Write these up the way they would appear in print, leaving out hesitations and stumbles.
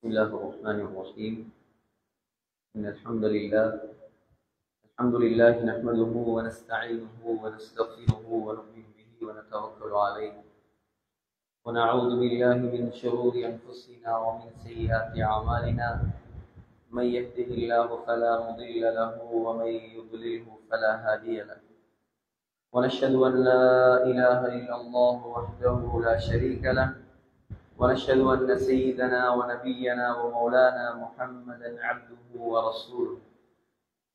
بسم الله الرحمن الرحيم إن الحمد لله نحمده ونستعينه ونستغفره ونؤمن به ونتوكل عليه ونعوذ بالله من شرور أنفسنا ومن سيئات أعمالنا من يهده الله فلا مضل له ومن يضلله فلا هادي له ونشهد أن لا إله إلا الله وحده لا شريك له ونشهد أن سيدنا ونبينا ومولانا محمدا عبده ورسوله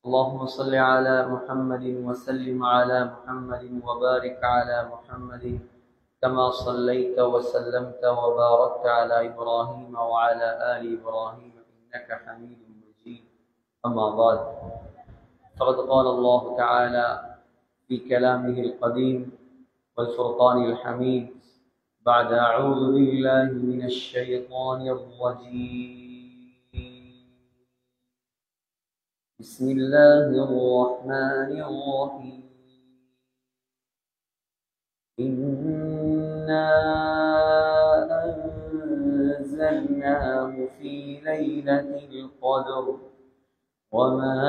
اللهم صل على محمد وسلم على محمد وبارك على محمد كما صليت وسلمت وباركت على إبراهيم وعلى آل إبراهيم إنك حميد مجيد أما بعد فقد قال الله تعالى في كلامه القديم والفرقان الحميد بعد أعوذ بالله من الشيطان الرجيم بسم الله الرحمن الرحيم إنا أنزلناه في ليلة القدر وما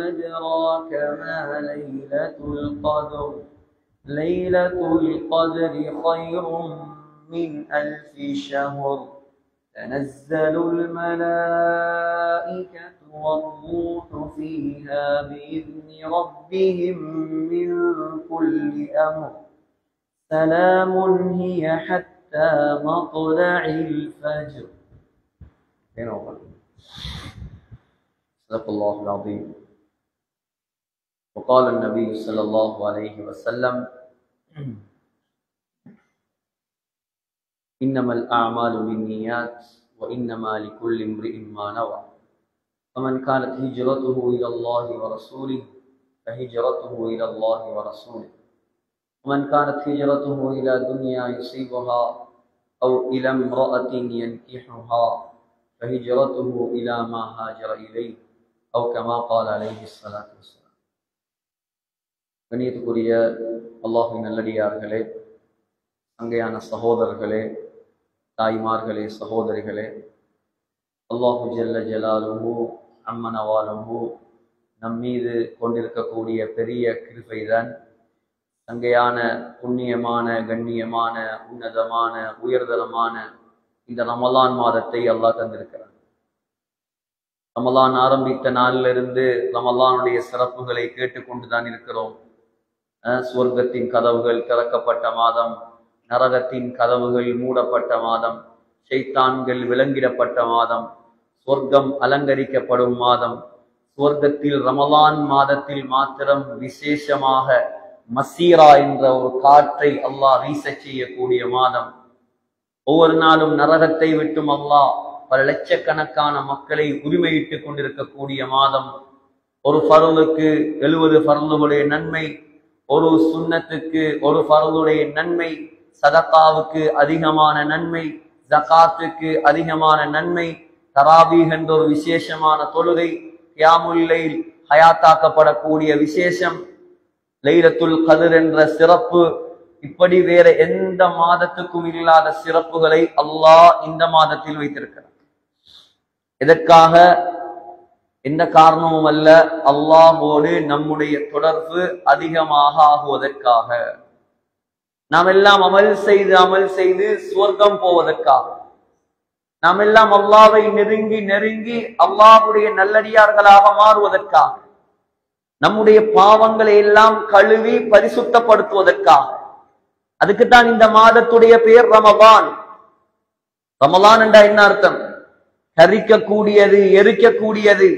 أدراك ما ليلة القدر ليلة القدر خير من 1000 شهر تنزل الملائكة والروح فيها بإذن ربهم من كل أمر سلام هي حتى مطلع الفجر. صدق الله العظيم. وقال النبي صلى الله عليه وسلم إنما الأعمال بالنيات وإنما لكل امرئ ما نوى فمن كانت هجرته إلى الله ورسوله فهجرته إلى الله ورسوله ومن كانت هجرته إلى دنيا يصيبها أو إلى امرأة ينكحها فهجرته إلى ما هاجر إليه أو كما قال عليه الصلاة والسلام. கண்ணியத்துக்குரிய அல்லாஹ்வின் நல்லடியார்களே, அங்கேயான சகோதரர்களே, தாய்மார்களே, சகோதரிகளே, அல்லாஹு ஜல்ல ஜலாலுஹு அம்மனவாலுஹு நம்மீது கொண்டிருக்கக்கூடிய பெரிய கிருபைதான் அங்கேயான புண்ணியமான கண்ணியமான உன்னதமான உயர்தரமான இந்த ரமலான் மாதத்தை அல்லாஹ் தந்திருக்கிறார். ரமலான் ஆரம்பித்த நாளிலிருந்து ரமலானுடைய சிறப்புகளை கேட்டுக்கொண்டுதான் இருக்கிறோம். சுவர்க்கத்தின் கதவுகள் திறக்கப்பட்ட மாதம், நரகத்தின் கதவுகள் மூடப்பட்ட மாதம், ஷைத்தான்கள் விலங்கிடப்பட்ட மாதம், சொர்க்கம் அலங்கரிக்கப்படும் மாதம், சுவர்க்கத்தில் ரமலான் மாதத்தில் மாத்திரம் விசேஷமாக மசீரா என்ற ஒரு காற்றை அல்லாஹ் வீச செய்யக்கூடிய மாதம், ஒவ்வொரு நாளும் நரகத்தை விட்டும் அல்லாஹ் பல லட்சக்கணக்கான மக்களை உரிமையிட்டுக் கொண்டிருக்கக்கூடிய மாதம், ஒரு ஃபர்லுக்கு 70 ஃபர்லுடைய நன்மை, ஒரு சுன்னத்துக்கு ஒரு ஃபர்லுடைய நன்மை, சதகாவுக்கு அதிகமான நன்மை, ஜகாத்துக்கு அதிகமான நன்மை, தராபீஹ் என்ற ஒரு விசேஷமான தொழுகை, கியாமுல் லைல் ஹயாத்தாக்கப்படக்கூடிய விசேஷம், லைலத்துல் கத்ர் என்ற சிறப்பு, இப்படி வேற எந்த மாதத்துக்கும் இல்லாத சிறப்புகளை அல்லாஹ் இந்த மாதத்தில் வைத்திருக்கிறார். இதற்காக எந்த காரணமும் அல்ல, அல்லாஹ்வோடு நம்முடைய தொடர்பு அதிகமாக ஆகுவதற்காக, நாம் எல்லாம் அமல் செய்து சுவர்க்கம் போவதற்காக, நாம் எல்லாம் அல்லாஹ்வை நெருங்கி நெருங்கி அல்லாஹ்வுடைய நல்லடியார்களாக மாறுவதற்காக, நம்முடைய பாவங்களை எல்லாம் கழுவி பரிசுத்தப்படுத்துவதற்காக. அதுக்குத்தான் இந்த மாதத்துடைய பெயர் ரமலான். ரமலான் என்றா என்ன அர்த்தம்? கரிக்கக்கூடியது, எரிக்கக்கூடியது.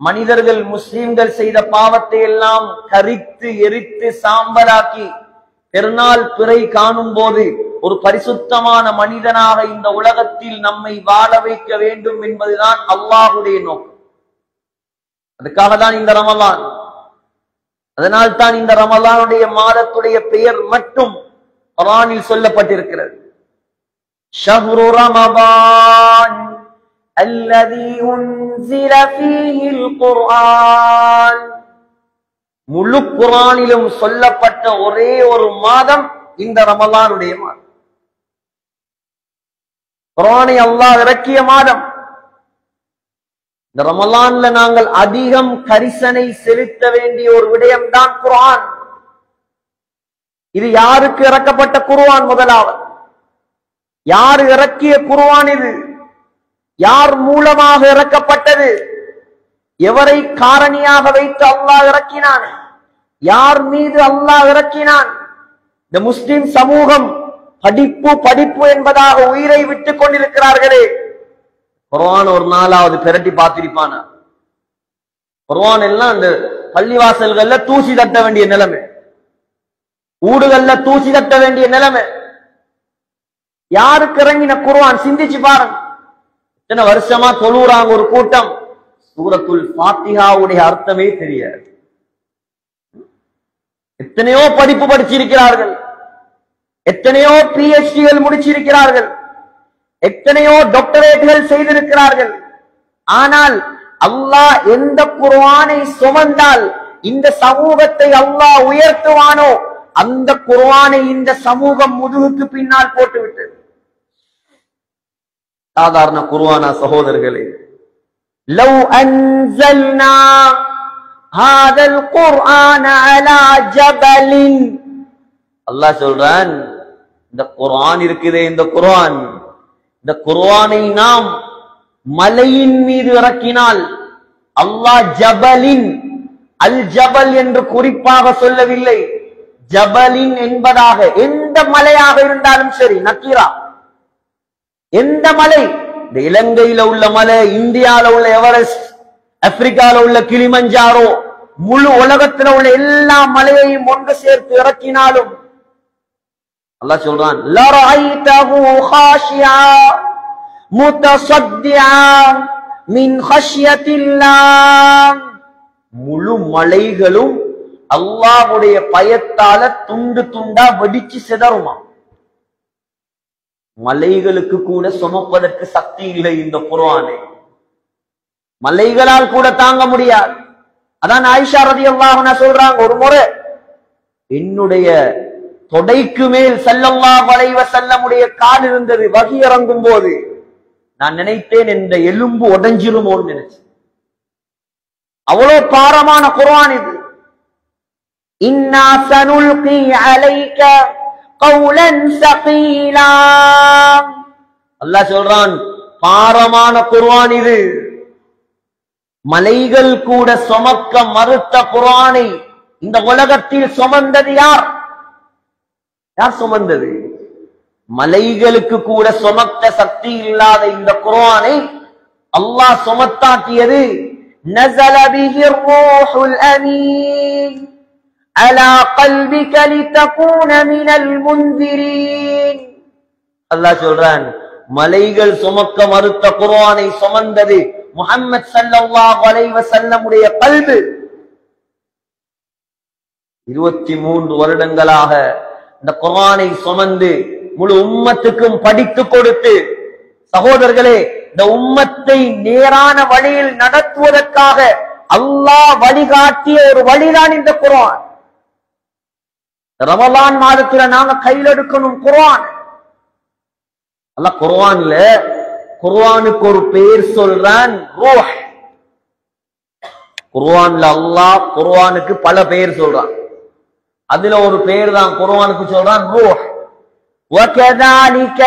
மனிதர்கள் முஸ்லிம்கள் செய்த பாவத்தை எல்லாம் கரித்து எரித்து சாம்பலாக்கி பெருநாள் பிறை காணும் போது ஒரு பரிசுத்தமான மனிதனாக இந்த உலகத்தில் நம்மை வாழ வைக்க வேண்டும் என்பதுதான் அல்லாஹ்வுடைய நோக்கம். அதுக்காக தான் இந்த ரமலான். அதனால் தான் இந்த ரமலானுடைய மாதத்துடைய பெயர் மட்டும் குர்ஆனில் சொல்லப்பட்டிருக்கிறது. ஷஹ்ரு ரமலான் அல்லதி உன்ஸில ஃபீஹில் குர்ஆன். முழு குர்ஆனிலும் சொல்லப்பட்ட ஒரே ஒரு மாதம் இந்த ரமலானுடைய மாதம். குர்ஆனை அல்லாஹ் இறக்கிய மாதம். இந்த ரமலான்ல நாங்கள் அதிகம் கரிசனை செலுத்த வேண்டிய ஒரு விடயம்தான் குர்ஆன். இது யாருக்கு இறக்கப்பட்ட குர்ஆன்? முதலாவது, யார் இறக்கிய குர்ஆன்? இது யார் மூலமாக இறக்கப்பட்டது? எவரை காரணியாக வைத்து அல்லாஹ் இறக்கினான்? யார் மீது அல்லாஹ் இறக்கினான்? இந்த முஸ்லிம் சமூகம் படிப்பு படிப்பு என்பதாக உயிரை விட்டுக் கொண்டிருக்கிறார்களே, குர்ஆன் ஒரு நாளாவது பிரட்டி பார்த்திருப்பானா? குர்ஆன் எல்லாம் அந்த பள்ளிவாசல்கள்ல தூசி தட்ட வேண்டிய நிலைமை, ஊடுகள்ல தூசி தட்ட வேண்டிய நிலைமை. யாருக்கு இறங்கின குர்ஆன்? சிந்திச்சு பாருங்க. இத்தனை வருஷமா தொழுறாங்க ஒரு கூட்டம், சூரத்துல் ஃபாத்திஹாவுடைய அர்த்தமே தெரியாது. எத்தனையோ படிப்பு படிச்சிருக்கிறார்கள், எத்தனையோ PhDகள் முடிச்சிருக்கிறார்கள், எத்தனையோ டாக்டரேட்கள் செய்திருக்கிறார்கள். ஆனால் அல்லாஹ் எந்த குர்ஆனை சுமந்தால் இந்த சமூகத்தை அல்லாஹ் உயர்த்துவானோ அந்த குர்ஆனை இந்த சமூகம் முதுகுக்கு பின்னால் போட்டுவிட்டது. சாதாரண குர்ஆனா சகோதரர்களே? லவ் அன்ஸல்னா ஹாதல் குர்ஆன அலா ஜபலின், அல்லாஹ் சொல்றான், இந்த குர்ஆன் இருக்குதே, இந்த குர்ஆனை நாம் மலையின் மீது இறக்கினால், அல்லாஹ் ஜபலின், அல் ஜபல் என்று குறிப்பாக சொல்லவில்லை, ஜபலின் என்பதாக எந்த மலையாக இருந்தாலும் சரி, நக்கீரா, எந்த மலை, இந்த இலங்கையில உள்ள மலை, இந்தியால உள்ள எவரெஸ்ட், ஆப்பிரிக்கால உள்ள கிளிமஞ்சாரோ, முழு உலகத்தில் உள்ள எல்லா மலையையும் ஒன்று சேர்த்து இறக்கினாலும் அல்லாஹ் சொல்றான், லரஐதஹு காஷியா முத்தஸத்தியா மின் கஷ்யத்தில்லாஹ், முழு மலைகளும் அல்லாஹ்வுடைய பயத்தால துண்டு துண்டா வெடிச்சு சிதறுமா. மலைகளுக்கு கூட சுமப்பதற்கு சக்தி இல்லை இந்த குர்ஆனை, மலைகளால் கூட தாங்க முடியாது. அதான் ஆயிஷா ரலியல்லாஹு அன்ஹா சொல்றாங்க, ஒரு முறை என்னுடைய தொடைக்கு மேல் ஸல்லல்லாஹு அலைஹி வஸல்லமுடைய கால் இருந்தது. வஹி இறங்கும் போது நான் நினைத்தேன் இந்த எலும்பு உடைஞ்சிருமோன்னு நினைச்சேன். அவ்வளவு பாரமான குர்ஆன் இது. இன்னா சனுல்கி அலைக கௌலன் ஸகீலா, அல்லாஹ் சொல்றான், பாரமான குர்ஆன் இது. மலைகள் கூட சுமக்க மறுத்த குர்ஆனை இந்த உலகத்தில் சுமந்தது யார்? யார் சுமந்தது? மலைகளுக்கு கூட சுமக்க சக்தி இல்லாத இந்த குர்ஆனை அல்லாஹ் சுமத்தாக்கியது. நஸல பிஹிர் ரூஹுல் அமீன் அலா கல்பிக லிதகூன மினல் முன்திரீன். அல்லாஹ் சொல்றான், மலைகள் சுமக்க மறுத்த குர்ஆனை சுமந்தது முஹம்மது ஸல்லல்லாஹு அலைஹி வஸல்லமுடைய கல்பு. 23 வருடங்களாக இந்த குர்ஆனை சுமந்து முழு உம்மத்துக்கும் படித்து கொடுத்து, சகோதரர்களே, இந்த உம்மத்தை நேரான வழியில் நடத்துவதற்காக அல்லாஹ் வழிகாட்டிய ஒரு வழிதான் இந்த குர்ஆன். ரமலான் மாதத்துல நாங்க கையில் எடுக்கணும் குர்ஆன். அல்லாஹ் குர்ஆன்ல குர்ஆனுக்கு ஒரு பெயர் சொல்றான், ரூஹ். குர்ஆன்ல அல்லாஹ் குர்ஆனுக்கு பல பெயர் சொல்றான். அதுல ஒரு பெயர் தான் குர்ஆனுக்கு சொல்றான், ரூஹ். وَكَذَلِكَ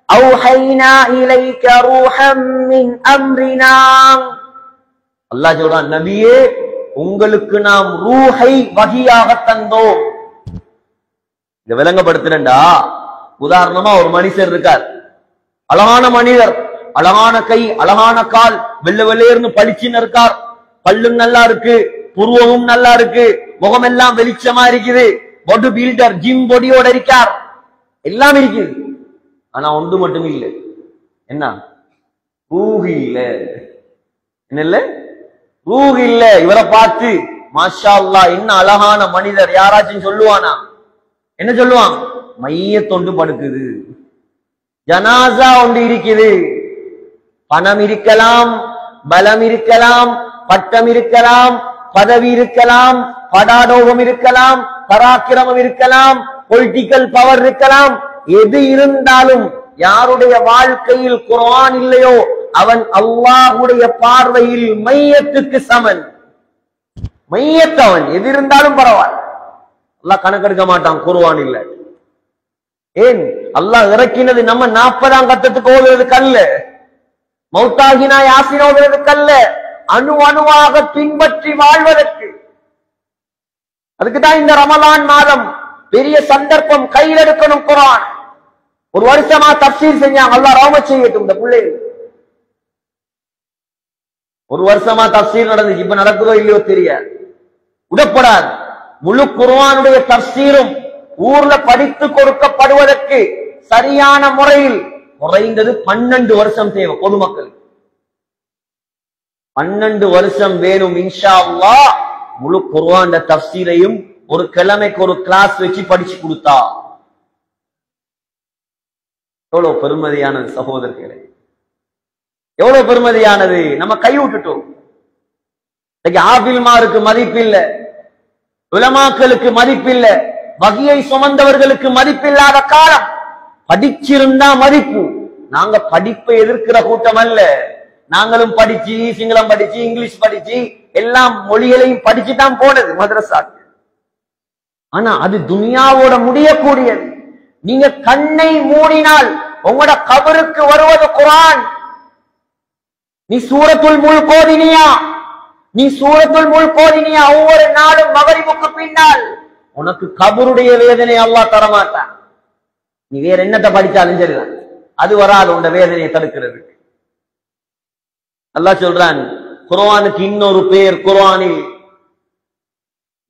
أَوْحَيْنَا إِلَيْكَ رُوحًا مِنْ أَمْرِنَا. அல்லாஹ் சொல்றான், நபியே, உங்களுக்கு நாம் ரூஹை வஹியாக தந்தோம். இத விளங்கப்படுத்துறேன்டா. உதாரணமா ஒரு மனுஷர் இருக்கார், அழகான மனிதர், அழகான கை, அழகான கால், வெள்ளை வெள்ளையர்னு பளிச்சுன்னு இருக்கார், பல்லும் நல்லா இருக்கு, புருவமும் நல்லா இருக்கு, முகமெல்லாம் வெளிச்சமா இருக்குது, பாடி பில்டர், ஜிம் பொடியோட இருக்கார், எல்லாம் இருக்குது. ஆனா ஒன்று மட்டும் இல்லை, என்ன? ரூஹ் இல்ல. என்ன இல்ல? ரூஹ் இல்ல. இவரை பார்த்து மாஷா அல்லாஹ் என்ன அழகான மனிதர் யாராச்சும் சொல்லுவானா? என்ன சொல்லுவான்? மையத்தொண்டு படுக்குது, ஜனாசா ஒன்று இருக்குது. பணம் இருக்கலாம், பலம் இருக்கலாம், பட்டம் இருக்கலாம், பதவி இருக்கலாம், படாடோகம் இருக்கலாம், பராக்கிரமம் இருக்கலாம், பொலிட்டிக்கல் பவர் இருக்கலாம். எது இருந்தாலும் யாருடைய வாழ்க்கையில் குர்ஆன் இல்லையோ அவன் அல்லாஹ்வுடைய பார்வையில் மையத்துக்கு சமன். மையத் அவன் எது இருந்தாலும் பரவாயில்லை, அல்லாஹ் கணக்கெடுக்க மாட்டான் குர்ஆன் இல்ல. ஏன் அல்லாஹ் இறக்கினது நம்ம 40ஆம் கட்டத்துக்கு ஓதுறதுக்கு அல்ல, மௌத்தாகினா யாசின் ஓதுறதுக்கு அல்ல, அணு அணுவாக பின்பற்றி வாழ்வதற்கு. அதுக்குதான் இந்த ரமலான் மாதம் பெரிய சந்தர்ப்பம், கையில் எடுக்கணும் குர்ஆன். ஒரு வருஷமா தஃப்சீர் செஞ்சாங்க, அல்லாஹ் ரஹ்மத் செய்யட்டும் இந்த பிள்ளைகள். ஒரு வருஷமா தஃப்சீர் நடந்துச்சு, இப்ப நடக்குதோ இல்லையோ தெரியாது, விடப்படாது. முழு குர்ஆனுடைய தஃப்சீரும் ஊர்ல படித்து கொடுக்கப்படுவதற்கு சரியான முறையில் குறைந்தது 12 வருஷம் தேவை. பொதுமக்கள் 12 வருஷம் வேணும் இன்ஷா அல்லாஹ். முழு குர்ஆன் தஃப்சீரையும் ஒரு கிழமைக்கு ஒரு கிளாஸ் வச்சு படிச்சு கொடுத்தா எவ்வளவு பெருமதியானது சகோதரர்களே, எவ்வளவு பெருமதியானது. நம்ம கை விட்டுட்டோம். இன்னைக்கு ஆபில்மாருக்கு மதிப்பில்லை, உலமாக்களுக்கு மதிப்பில்லை, வகியை சுமந்தவர்களுக்கு மதிப்பில்லாத காலம். படிச்சிருந்தா மதிப்பு. நாங்க படிப்பை எதிர்க்கிற கூட்டம் அல்ல. நாங்களும் படிச்சு, சிங்களம் படிச்சு, இங்கிலீஷ் படிச்சு, எல்லா மொழிகளையும் படிச்சுதான் போனது மதரசாக்கு. ஆனா அது துனியாவோட முடியக்கூடியது. நீங்க கண்ணை மூடினால் உங்களோட கபருக்கு வருவது குர்ஆன். நீ சூரத்துல் முல்க் ஓதினியா? நீ சூரத்துல் முல்க் ஓதினியா? ஒவ்வொரு நாளும் மகரிபுக்கு பின்னால் உனக்கு கபருடைய வேதனை அல்லாஹ் தரமாட்டான். நீ வேற என்னத்தை படிச்சாலும் சரிதான், அது வராது உண்ட வேதனையை தடுக்கிறது. அல்லாஹ் சொல்றான் குர்ஆனுக்கு இன்னொரு பேர் குர்ஆனில்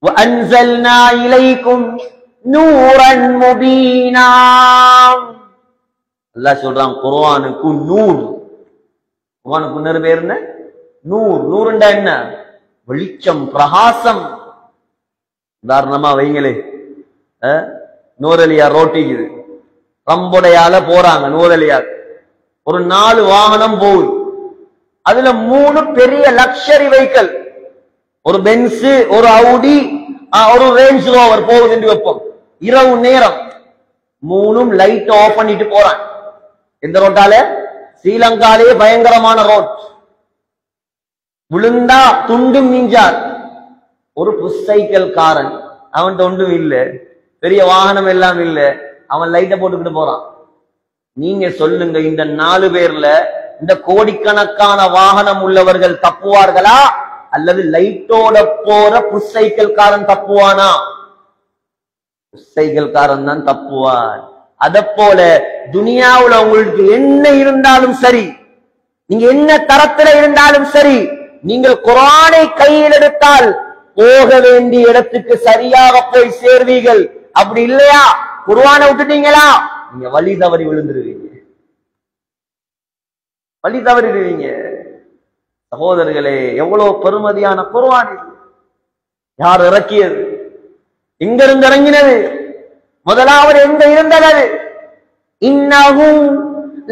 وَأَنزَلْنَا إِلَيْكُمْ نُورًا مُبِينًا. அல்லாஹ் சொல்றான் குர்ஆனுக்கு நூர். குர்ஆனுக்கு இன்னொரு பேர் என்ன? நூர். நூறுண்டா என்ன? வெளிச்சம், பிரகாசம். உதாரணமா வைங்களே, நூரலியா ரோட்டிக்குது, ரம்புடையால போறாங்க நூரலியா. ஒரு 4 வாகனம் போகுது, அதுல 3 பெரிய லக்ஸரி வெஹிக்கிள், ஒரு பென்ஸ், ஒரு அவுடி, ஒரு ரேஞ்ச் ரோவர் போகுது என்று வைப்போம். இரவு நேரம் 3ம் லைட் ஆஃப் பண்ணிட்டு போறான். எந்த ரோட்டால? ஸ்ரீலங்காலே பயங்கரமான ரோட். விழுந்தா துண்டும் மிஞ்சார். ஒரு புஷ் சைக்கிள் காரன், அவன் ஒன்றும் இல்ல, பெரிய வாகனம் எல்லாம் இல்ல, அவன் லைட்டை போட்டுக்கிட்டு போறான். நீங்க சொல்லுங்க, இந்த 4 பேர்ல இந்த கோடிக்கணக்கான வாகனம் உள்ளவர்கள் தப்புவார்களா அல்லது லைட்டோட போற புஷ் சைக்கிள் காரன் தப்புவானா? புஷ் சைக்கிள் காரன் தான் தப்புவான். அத போல துனியாவுல உங்களுக்கு என்ன இருந்தாலும் சரி, நீங்க என்ன தரத்துல இருந்தாலும் சரி, நீங்கள் குர்ஆனை கையில் எடுத்தால் போக வேண்டிய இடத்துக்கு சரியாக போய் சேர்வீர்கள். அப்படி இல்லையா, குர்ஆனை விட்டுட்டீங்களா, நீங்க வழி தவறி விழுந்துருவீங்க, வழி தவறிடுவீங்க. சகோதரர்களே, எவ்வளவு பெருமதியான குர்ஆன் இது! யார் இறக்கியது? எங்கிருந்து இறங்கினது? முதலாவது எங்க இருந்தது? இன்னஹு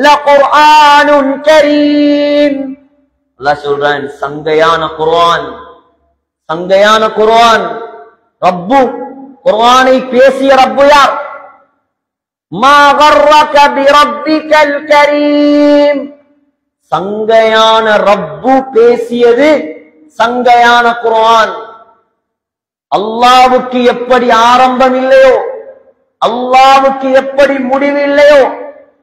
லகுர்ஆனுன் கரீம். அல்லாஹ் சொல்றான் சங்கையான குர்ஆன், சங்கையான குர்ஆன். ரப்பு, குர்ஆனை பேசிய ரப்பு யார்? மா கர்ரக பிரப்பிகல் கரீம். சங்கையான ரப்பு பேசியது சங்கையான குர்ஆன். அல்லாஹ்வுக்கு எப்படி ஆரம்பம் இல்லையோ, அல்லாஹ்வுக்கு எப்படி முடிவு இல்லையோ,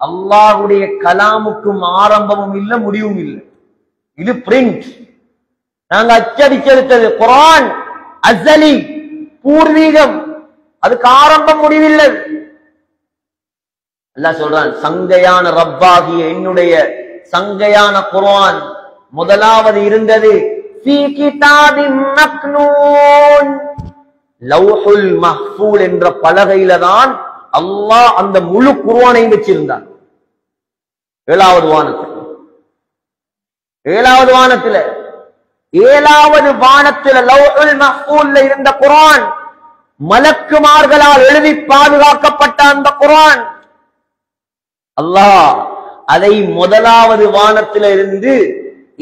அல்லாஹ்வுடைய கலாமுக்கும் ஆரம்பமும் இல்லை, முடிவும் இல்லை. இது பிரிண்ட், நாங்க அச்சடிச்செடுத்தது. குர்ஆன் அஸலி, பூர்வீகம், அதுக்கு ஆரம்பம் முடிவில்லை. அல்லாஹ் சொல்றான் சங்கையான ரப்பாகிய என்னுடைய சங்கையான குர்ஆன் முதலாவது இருந்தது ஃபீ கிதாபின் மக்னூன், லவ்ஹுல் மஹ்ஃபூல் என்ற பலகையில தான் அல்லாஹ் அந்த முழு குர்ஆனை வச்சிருந்தான். 7வது வானத்தில், 7வது வானத்துல, 7வது வானத்துல லவ்ஹுல் மஹ்ஃபூல்ல இருந்த குர்ஆன், மலக்குமார்களால் எழுதி பாதுகாக்கப்பட்ட அந்த குர்ஆன், அல்லாஹ் அதை முதலாவது வானத்தில இருந்து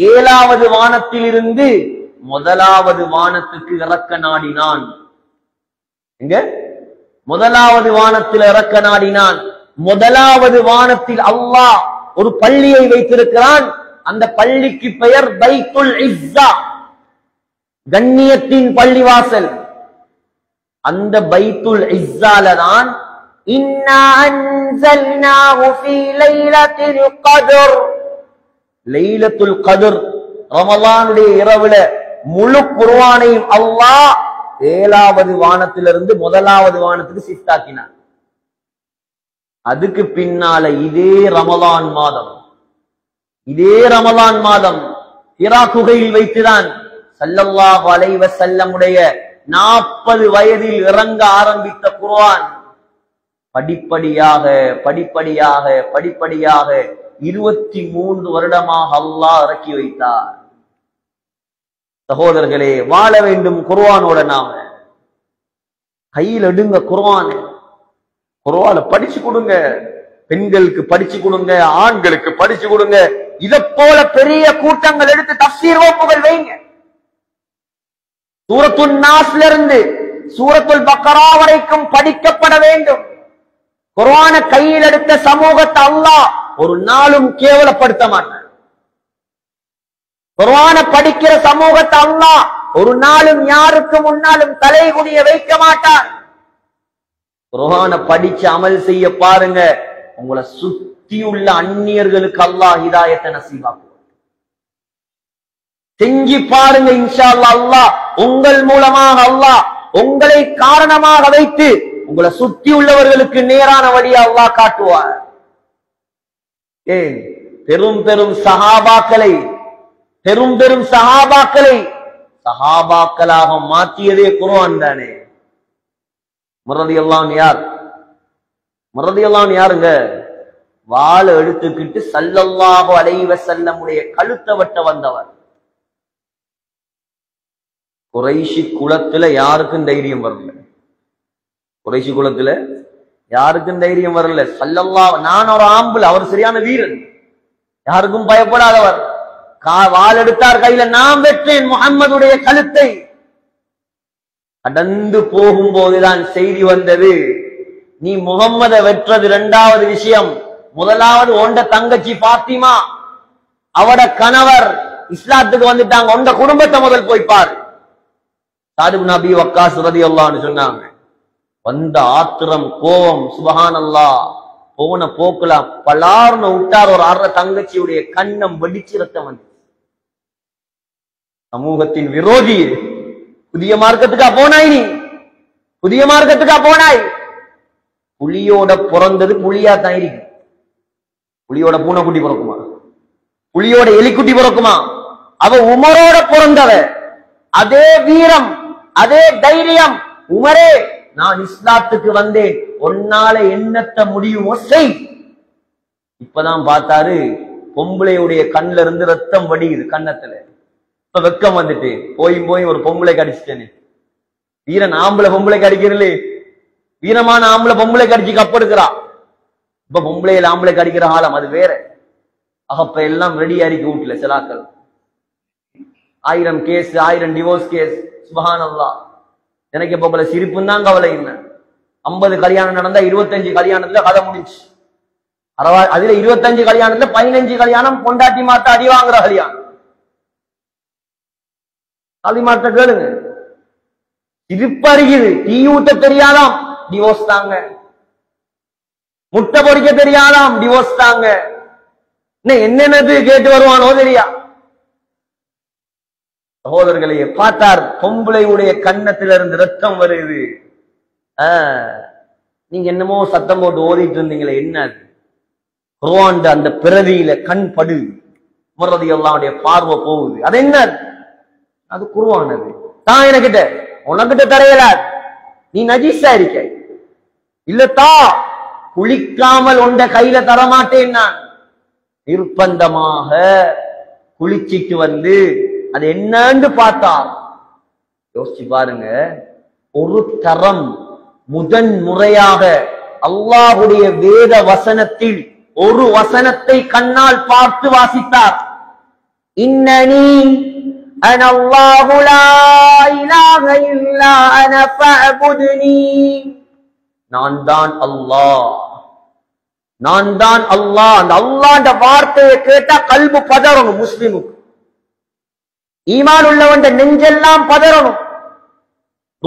7வது வானத்தில் இருந்து முதலாவது வானத்துக்கு இறக்க நாடினான். எங்க? முதலாவது வானத்தில் இறக்க நாடினான். முதலாவது வானத்தில் அல்லாஹ் ஒரு பள்ளியை வைத்திருக்கிறான். அந்த பள்ளிக்கு பெயர் பைத்துல் இஸ்ஸா, கண்ணியத்தின் பள்ளிவாசல். அந்த பைத்துல் இஸ்ஸால தான் இன்னா அன்ஸல்னாஹு ஃபீ லைலத்தில் கத்ர், லைலத்துல் கத்ர் ரமலானுடைய இரவுல முழு குர்ஆனையும் அல்லாஹ் 7வது வானத்திலிருந்து முதலாவது வானத்துக்கு ஷிஃப்ட் ஆக்கினான். அதுக்கு பின்னால இதே ரமலான் மாதம் ஹிரா குகையில் வைத்துதான் ஸல்லல்லாஹு அலைஹி வஸல்லமுடைய 40 வயதில் இறங்க ஆரம்பித்த குர்ஆன் படிப்படியாக 23 வருடமாக அல்லாஹ் இறக்கி வைத்தார். சகோதரர்களே, வாழ வேண்டும் குர்ஆனோட. நாம கையில் எடுங்க குர்ஆன படிச்சு கொடுங்க. பெண்களுக்கு படிச்சு கொடுங்க, ஆண்களுக்கு படிச்சு கொடுங்க. இதை போல பெரிய கூட்டங்கள் எடுத்து தஃப்சீர் வகுப்புகள் வைங்க. சூரத்துல் நாஸ்ல இருந்து சூரத்துல் பக்கரா வரைக்கும் படிக்கப்பட வேண்டும். குர்ஆன கையில் எடுத்த சமூகத்தை அல்லாஹ் ஒரு நாளும் கேவலப்படுத்த மாட்டான். குர்ஆன படிக்கிற சமூகத்தை அல்லாஹ் ஒரு நாளும் யாருக்கு முன்னாலும் தலைகுனிய வைக்க மாட்டான். குர்ஆன படிச்சு அமல் செய்ய பாருங்க, உங்களை சுத்தியுள்ள அந்நியர்களுக்கு அல்லாஹ் ஹிதாயத்தை நசீபாக்குவார். செஞ்சு பாருங்க, இன்ஷா அல்லாஹ் அல்லாஹ் உங்கள் மூலமாக அல்லாஹ் உங்களை காரணமாக வைத்து உங்களை சுத்தி உள்ளவர்களுக்கு நேரான வழியை அல்லாஹ் காட்டுவார். ஏன் பெரும் பெரும் சஹாபாக்களை சஹாபாக்களாக மாற்றியதே குர்ஆன் தானே. ரலியல்லாஹு யாருங்க? வாளை எடுத்துக்கிட்டு ஸல்லல்லாஹு அலைஹி வஸல்லமுடைய கழுத்தை வெட்ட வந்தவர். குறைஷி குலத்துல யாருக்கும் தைரியம் வரல. ஸல்லல்லாஹு, நான் ஒரு ஆம்புல, அவர் சரியான வீரன், யாருக்கும் பயப்படாதவர். வாள் எடுத்தார் கையில, நான் வெற்றேன் முஹம்மதுடைய கழுத்தை. கடந்து போகும்போதுதான் செய்தி வந்தது, நீ முகம்மதை வெற்றது 2வது விஷயம். முதலாவது உண்ட தங்கச்சி பாத்திமா, அவட கணவர் இஸ்லாத்துக்கு வந்துட்டாங்க, உண்ட குடும்பத்தை முதல் போய் பாரு. சாத் இப்னு அபீ வக்காஸ் ரலியல்லாஹு அன்ஹு சொன்னாங்க. வந்த ஆத்திரம், கோபம், சுப்ஹானல்லாஹ், போன போக்குல பலார்னு விட்டார். ஒரு அற தங்கச்சியுடைய கண்ணம் வெடிச்சு ரத்தம் வந்து. சமூகத்தின் விரோதி, புதிய மார்க்கத்துக்கா போனாய்? புலியோட பிறந்தது புலியா தான் இருக்கு. புலியோட பூனைக்குட்டி பிறக்குமா? புலியோட எலிக்குட்டி பிறக்குமா? அவ உமரோட பிறந்தவ. அதே வீரம், அதே தைரியம். உமரே, நான் இஸ்லாத்துக்கு வந்தேன், ஒன்னால என்னத்த முடியுமோ செய். இப்பதான் பார்த்தாரு, பொம்பளையுடைய கண்ல இருந்து ரத்தம் வடியுது கண்ணத்துல. இப்ப வெக்கம் வந்துட்டு போய் ஒரு பொம்பளை கடிச்சிட்டேன்னு. வீரன் ஆம்பளை பொம்பளை கடிக்கிறே, வீரமான ஆம்பளை பொம்பளை கடிச்சு கப்படுக்கிறா. இப்ப பொம்பளையில ஆம்பளை கடிக்கிற ஆழம் அது வேற. அப்ப எல்லாம் ரெடியா இருக்கு வீட்டுல. சிலாக்கள் 1000 கேஸ், 1000 டிவோர்ஸ் கேஸ். சுப்ஹானல்லாஹ். எனக்கு இப்ப சிரிப்புன்னு தான் கவலை. என்ன 50 கல்யாணம் நடந்தா 25 கல்யாணத்துல கதை முடிஞ்சு. அதுல 25 கல்யாணத்துல 15 கல்யாணம் பொண்டாட்டி மாத்த அடி வாங்குற கல்யாணம். அலிமாட்ட கேளுங்க, சிரிப்பறிக்குது. டீ ஊத்த தெரியாதாம், டிவோர்ஸ் தாங்க. முட்டை பொறிக்க தெரியாதாம், டிவோர்ஸ் தாங்க. என்னென்னது கேட்டு வருவானோ தெரியா. சகோதரர்களையே பார்த்தார், பொம்பளையுடைய கண்ணத்திலிருந்து ரத்தம் வருது. நீங்க என்னமோ சத்தம் போட்டு ஓதிட்டு இருந்தீங்களே, என்ன குர்ஆன் அந்த பிரதியில கண் படு ரலியல்லாஹு பார்வை போகுது. அது என்ன? அது குர்ஆன். அது தான் எனக்கிட்ட, உனக்கிட்ட தரையல. நீ நஜீஸா இருக்க இல்லத்தா, குளிக்காமல் உண்ட கையில தரமாட்டேன் நான். நிர்பந்தமாக குளிச்சிட்டு வந்து அது என்னன்னு பார்த்தா, யோசிச்சு பாருங்க, ஒரு தரம் முதன் முறையாக அல்லாஹ்வுடைய வேத வசனத்தில் ஒரு வசனத்தை கண்ணால் பார்த்து வாசித்தார். இன்னனி அன அல்லாஹு லா இலாஹ இல்லா அன ஃபஅபுத்னி, நான் தான் அல்லாஹ், நான் தான் அல்லாஹ். அந்த அல்லாஹ்ன்ற வார்த்தையை கேட்டா கல்பு பதறணும். முஸ்லிமுக்கு ஈமான் உள்ளவன் நெஞ்செல்லாம் பதறணும்,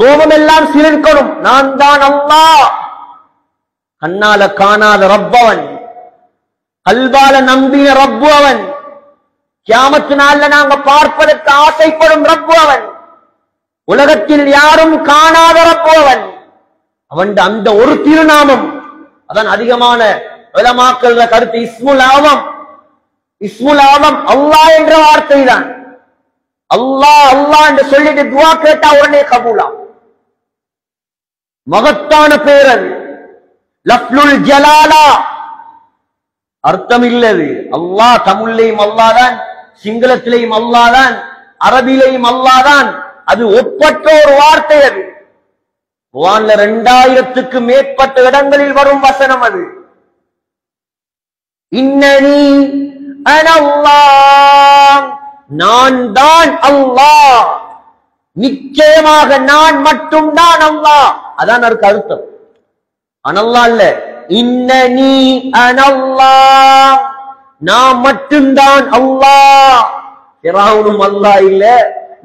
ரோமம் எல்லாம் சிலிர்க்கணும். நான் தான் அல்லாஹ். கண்ணால காணாத ரப்பவன், கல்பால நம்பின ரப்பு அவன், கியாமத்து நாள்ல நாங்க பார்ப்பதற்கு ஆசைப்படும் ரப்பு அவன், உலகத்தில் யாரும் காணாத ரப்பு அவன். அவன் அந்த ஒரு திருநாமம், அதான் அதிகமான உலமாக்கள் கருத்து. இஸ்முல் ஆலம், இஸ்முல் ஆலம் அல்லாஹ் என்ற வார்த்தை தான். அல்லாஹ் அல்லாஹ் என்று சொல்லிட்டு துவா கேட்டா உடனே கபூலாம். மகத்தான பேரல் லஃப்லுல் ஜலாலா, அர்த்தம் இல்லது. அல்லாஹ் தமிழ்லையும் அல்லாதான், சிங்களத்திலையும் அல்லாதான், அரபிலையும் அல்லாதான். அது ஒப்பற்ற ஒரு வார்த்தை. அது குர்ஆன்ல 2000க்கு மேற்பட்ட இடங்களில் வரும் வசனம். அது இன்னனி அனல்லாஹ், நான் தான் அல்லாஹ், நிச்சயமாக நான் மட்டும் தான் அல்லாஹ். அதான் அதுக்கு அர்த்தம். அனல்லாஹ் இல்ல, இன்னனி அனல்லாஹ், நான் மட்டும்தான் அல்லாஹ். ஃபிரௌனும் அல்லாஹ் இல்ல,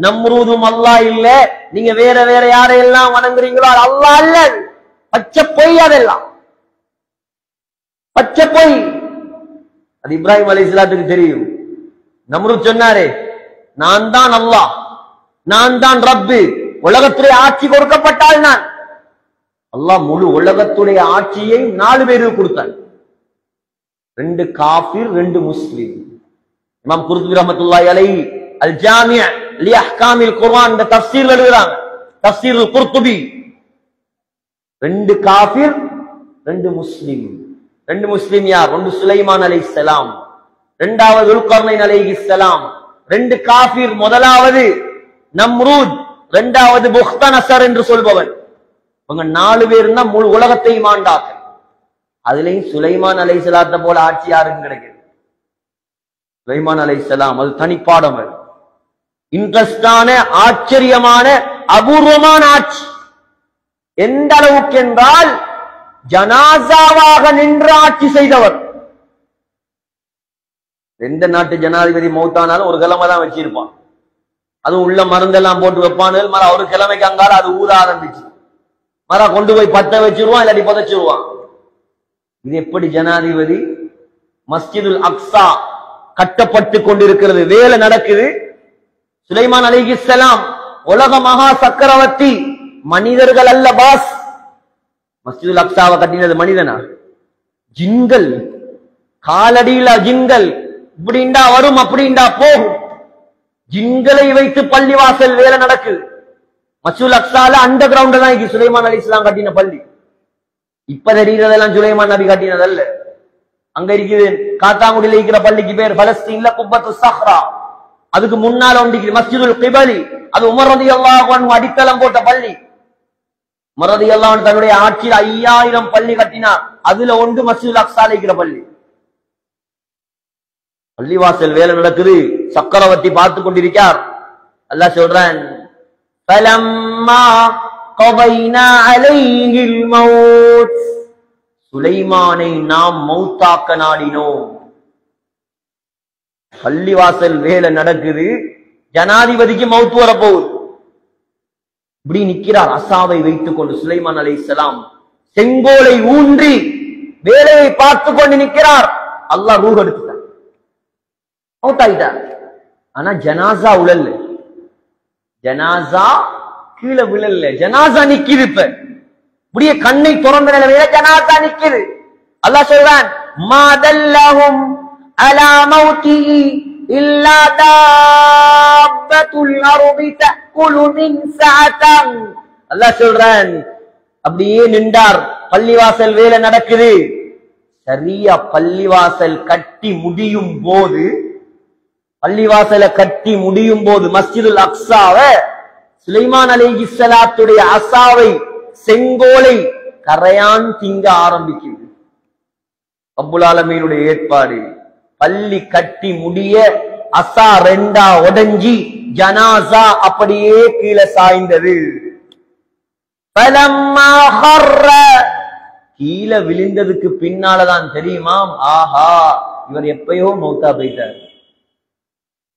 நம்ரூதும் அல்லாஹ் இல்ல. நீங்க வேற வேற யாரையெல்லாம் வணங்குறீங்களோ அது அல்லாஹ் அல்ல. பச்சை பொய், அதெல்லாம் பச்சை பொய். அது இப்ராஹிம் அலைஹிஸ்ஸலாத்துக்கு தெரியும். நம்ரூத் சொன்னாரே, நான் தான் அல்லாஹ், நான் தான் ரப்பு, உலகத்திலே ஆட்சி கொடுக்கப்பட்டால் நான். அல்லாஹ் முழு உலகத்துடைய ஆட்சியை 4 பேருக்கு கொடுத்தான். 2 காஃபிர், 2 முஸ்லிம். இமாம் குர்துபி ரஹ்மத்துல்லாஹி அலைஹி அல் ஜாமி' லி அஹ்காமில் குர்ஆன் இந்த தஃப்சீர் எழுதுறாங்க. தஃப்சீருல் குர்துபி. 2 காஃபிர், 2 முஸ்லிம். 2 முஸ்லிம் யார்? ஒன்று சுலைமான் அலைஹிஸ்ஸலாம், இரண்டாவது துல்கர்னைன் அலைஹிஸ்ஸலாம். 2 காஃபிர், முதலாவது நம்ரூத், இரண்டாவது புக்தனஸர் என்று சொல்பவன். இவங்க 4 பேர் தான் முழு உலகத்தையும் ஆண்டாங்க. அதுலயும் சுலைமான் அலைஹிஸ்ஸலாத்தை போல ஆட்சி யாருக்கும் கிடைக்குது? சுலைமான் அலைஹிஸ்ஸலாம் அது தனிப்பாடம். இன்ட்ரெஸ்டான, ஆச்சரியமான, அபூர்வமான ஆட்சி. எந்த அளவுக்கு என்றால் ஜனாசாவாக நின்று ஆட்சி செய்தவர். எந்த நாட்டு ஜனாதிபதி மௌத்தானாலும் ஒரு கிழமை தான் வச்சிருப்பான். அதுவும் உள்ள மருந்தெல்லாம் போட்டு வைப்பானுகள். மர ஒரு கிழமைக்கு அங்கால அது ஊத ஆரம்பிச்சு, மர கொண்டு போய் பத்த வச்சிருவான், இல்லாட்டி புதைச்சிருவான். இது எப்படி ஜனாதிபதி? மஸ்ஜிதுல் அக்ஸா கட்டப்பட்டு கொண்டிருக்கிறது, வேலை நடக்குது. சுலைமான் அலைஹிஸ்ஸலாம் உலக மகா சக்கரவர்த்தி, மனிதர்கள் அல்ல பாஸ். மஸ்ஜிதுல் அக்ஸாவை கட்டினது மனிதனா? ஜின்கள், காலடியில ஜின்கள். இப்படிண்டா வரும், அப்படிண்டா போகும். ஜின்களை வைத்து பள்ளிவாசல் வேலை நடக்குது. மஸ்ஜிதுல் அக்ஸால அண்டர் கிரவுண்ட் தான் இருக்கு சுலைமான் அலைஹிஸ்ஸலாம் கட்டின பள்ளி. இப்ப தெரிகிறதெல்லாம் சுலைமான் நபி கட்டினதல்ல. அங்க இருக்குது காத்தாங்குடியில இருக்கிற பள்ளிக்கு பேர் பலஸ்தீன்ல குப்பத்து சஹ்ரா. அதுக்கு முன்னால ஒன்று மஸ்ஜிதுல் கிபலி, அது உமர் ரலியல்லாஹு அன்ஹு அடித்தளம் போட்ட பள்ளி. உமர் ரலியல்லாஹு அன்ஹு தன்னுடைய ஆட்சியில் 5000 பள்ளி கட்டினார். அதுல ஒன்று மஸ்ஜிதுல் அக்ஸால இருக்கிற பள்ளி. பள்ளிவாசல் வேலை நடக்குது, சக்கரவர்த்தி பார்த்து கொண்டிருக்கார். அல்லாஹ் சொல்றான், ஃபலம்மா கதைனா அலைஹில் மௌத், சுலைமானை நாம் மௌத்தாக்க நாடினோம். பள்ளிவாசல் வேலை நடக்குது, ஜனாதிபதிக்கு மௌத் வரப்போகுது. இப்படி நிற்கிறார் அசாவை வைத்துக் கொண்டு சுலைமான் அலைஹிஸ்ஸலாம். செங்கோலை ஊன்றி வேலையை பார்த்து கொண்டு நிற்கிறார். அல்லாஹ் ரூஹ் எடுத்துட்டார், மௌத்தாயிட்டார். ஆனா ஜனாசா உழல்ல, ஜனாசா கீழே விழல்ல, ஜனாசா நிக்குது. இப்ப இப்படியே கண்ணை திறந்த நிலையில ஜனாசா நிக்குது. அல்லாஹ் சொல்றான், மாதல்லஹும் அலா மௌதிஹி இல்லா தாப்பத்துல் அர்தி தஅகுலு மின் சஅதன். அல்லாஹ் சொல்றான், அப்படியே நின்றார். பள்ளிவாசல் வேலை நடக்குது. சரியா பள்ளிவாசல் கட்டி முடியும் போது, பள்ளிவாசலை கட்டி முடியும் போது மஸ்ஜிதுல் அக்ஸாவை, சுலைமான் அலைஹிஸ்ஸலாத்துடைய அசாவை, செங்கோலை கரையான் திங்க ஆரம்பிக்குது. ரப்புல் ஆலமீனுடைய ஏற்பாடு. பள்ளி கட்டி முடிய அசா 2ஆ உடைஞ்சி ஜனாசா அப்படியே கீழே சாய்ந்தது. ஃபலம்மா ஹர்ர, கீழே விழுந்ததுக்கு பின்னாலதான் தெரியுமாம், ஆஹா இவர் எப்பயோ மௌத்தா போயிட்டார்.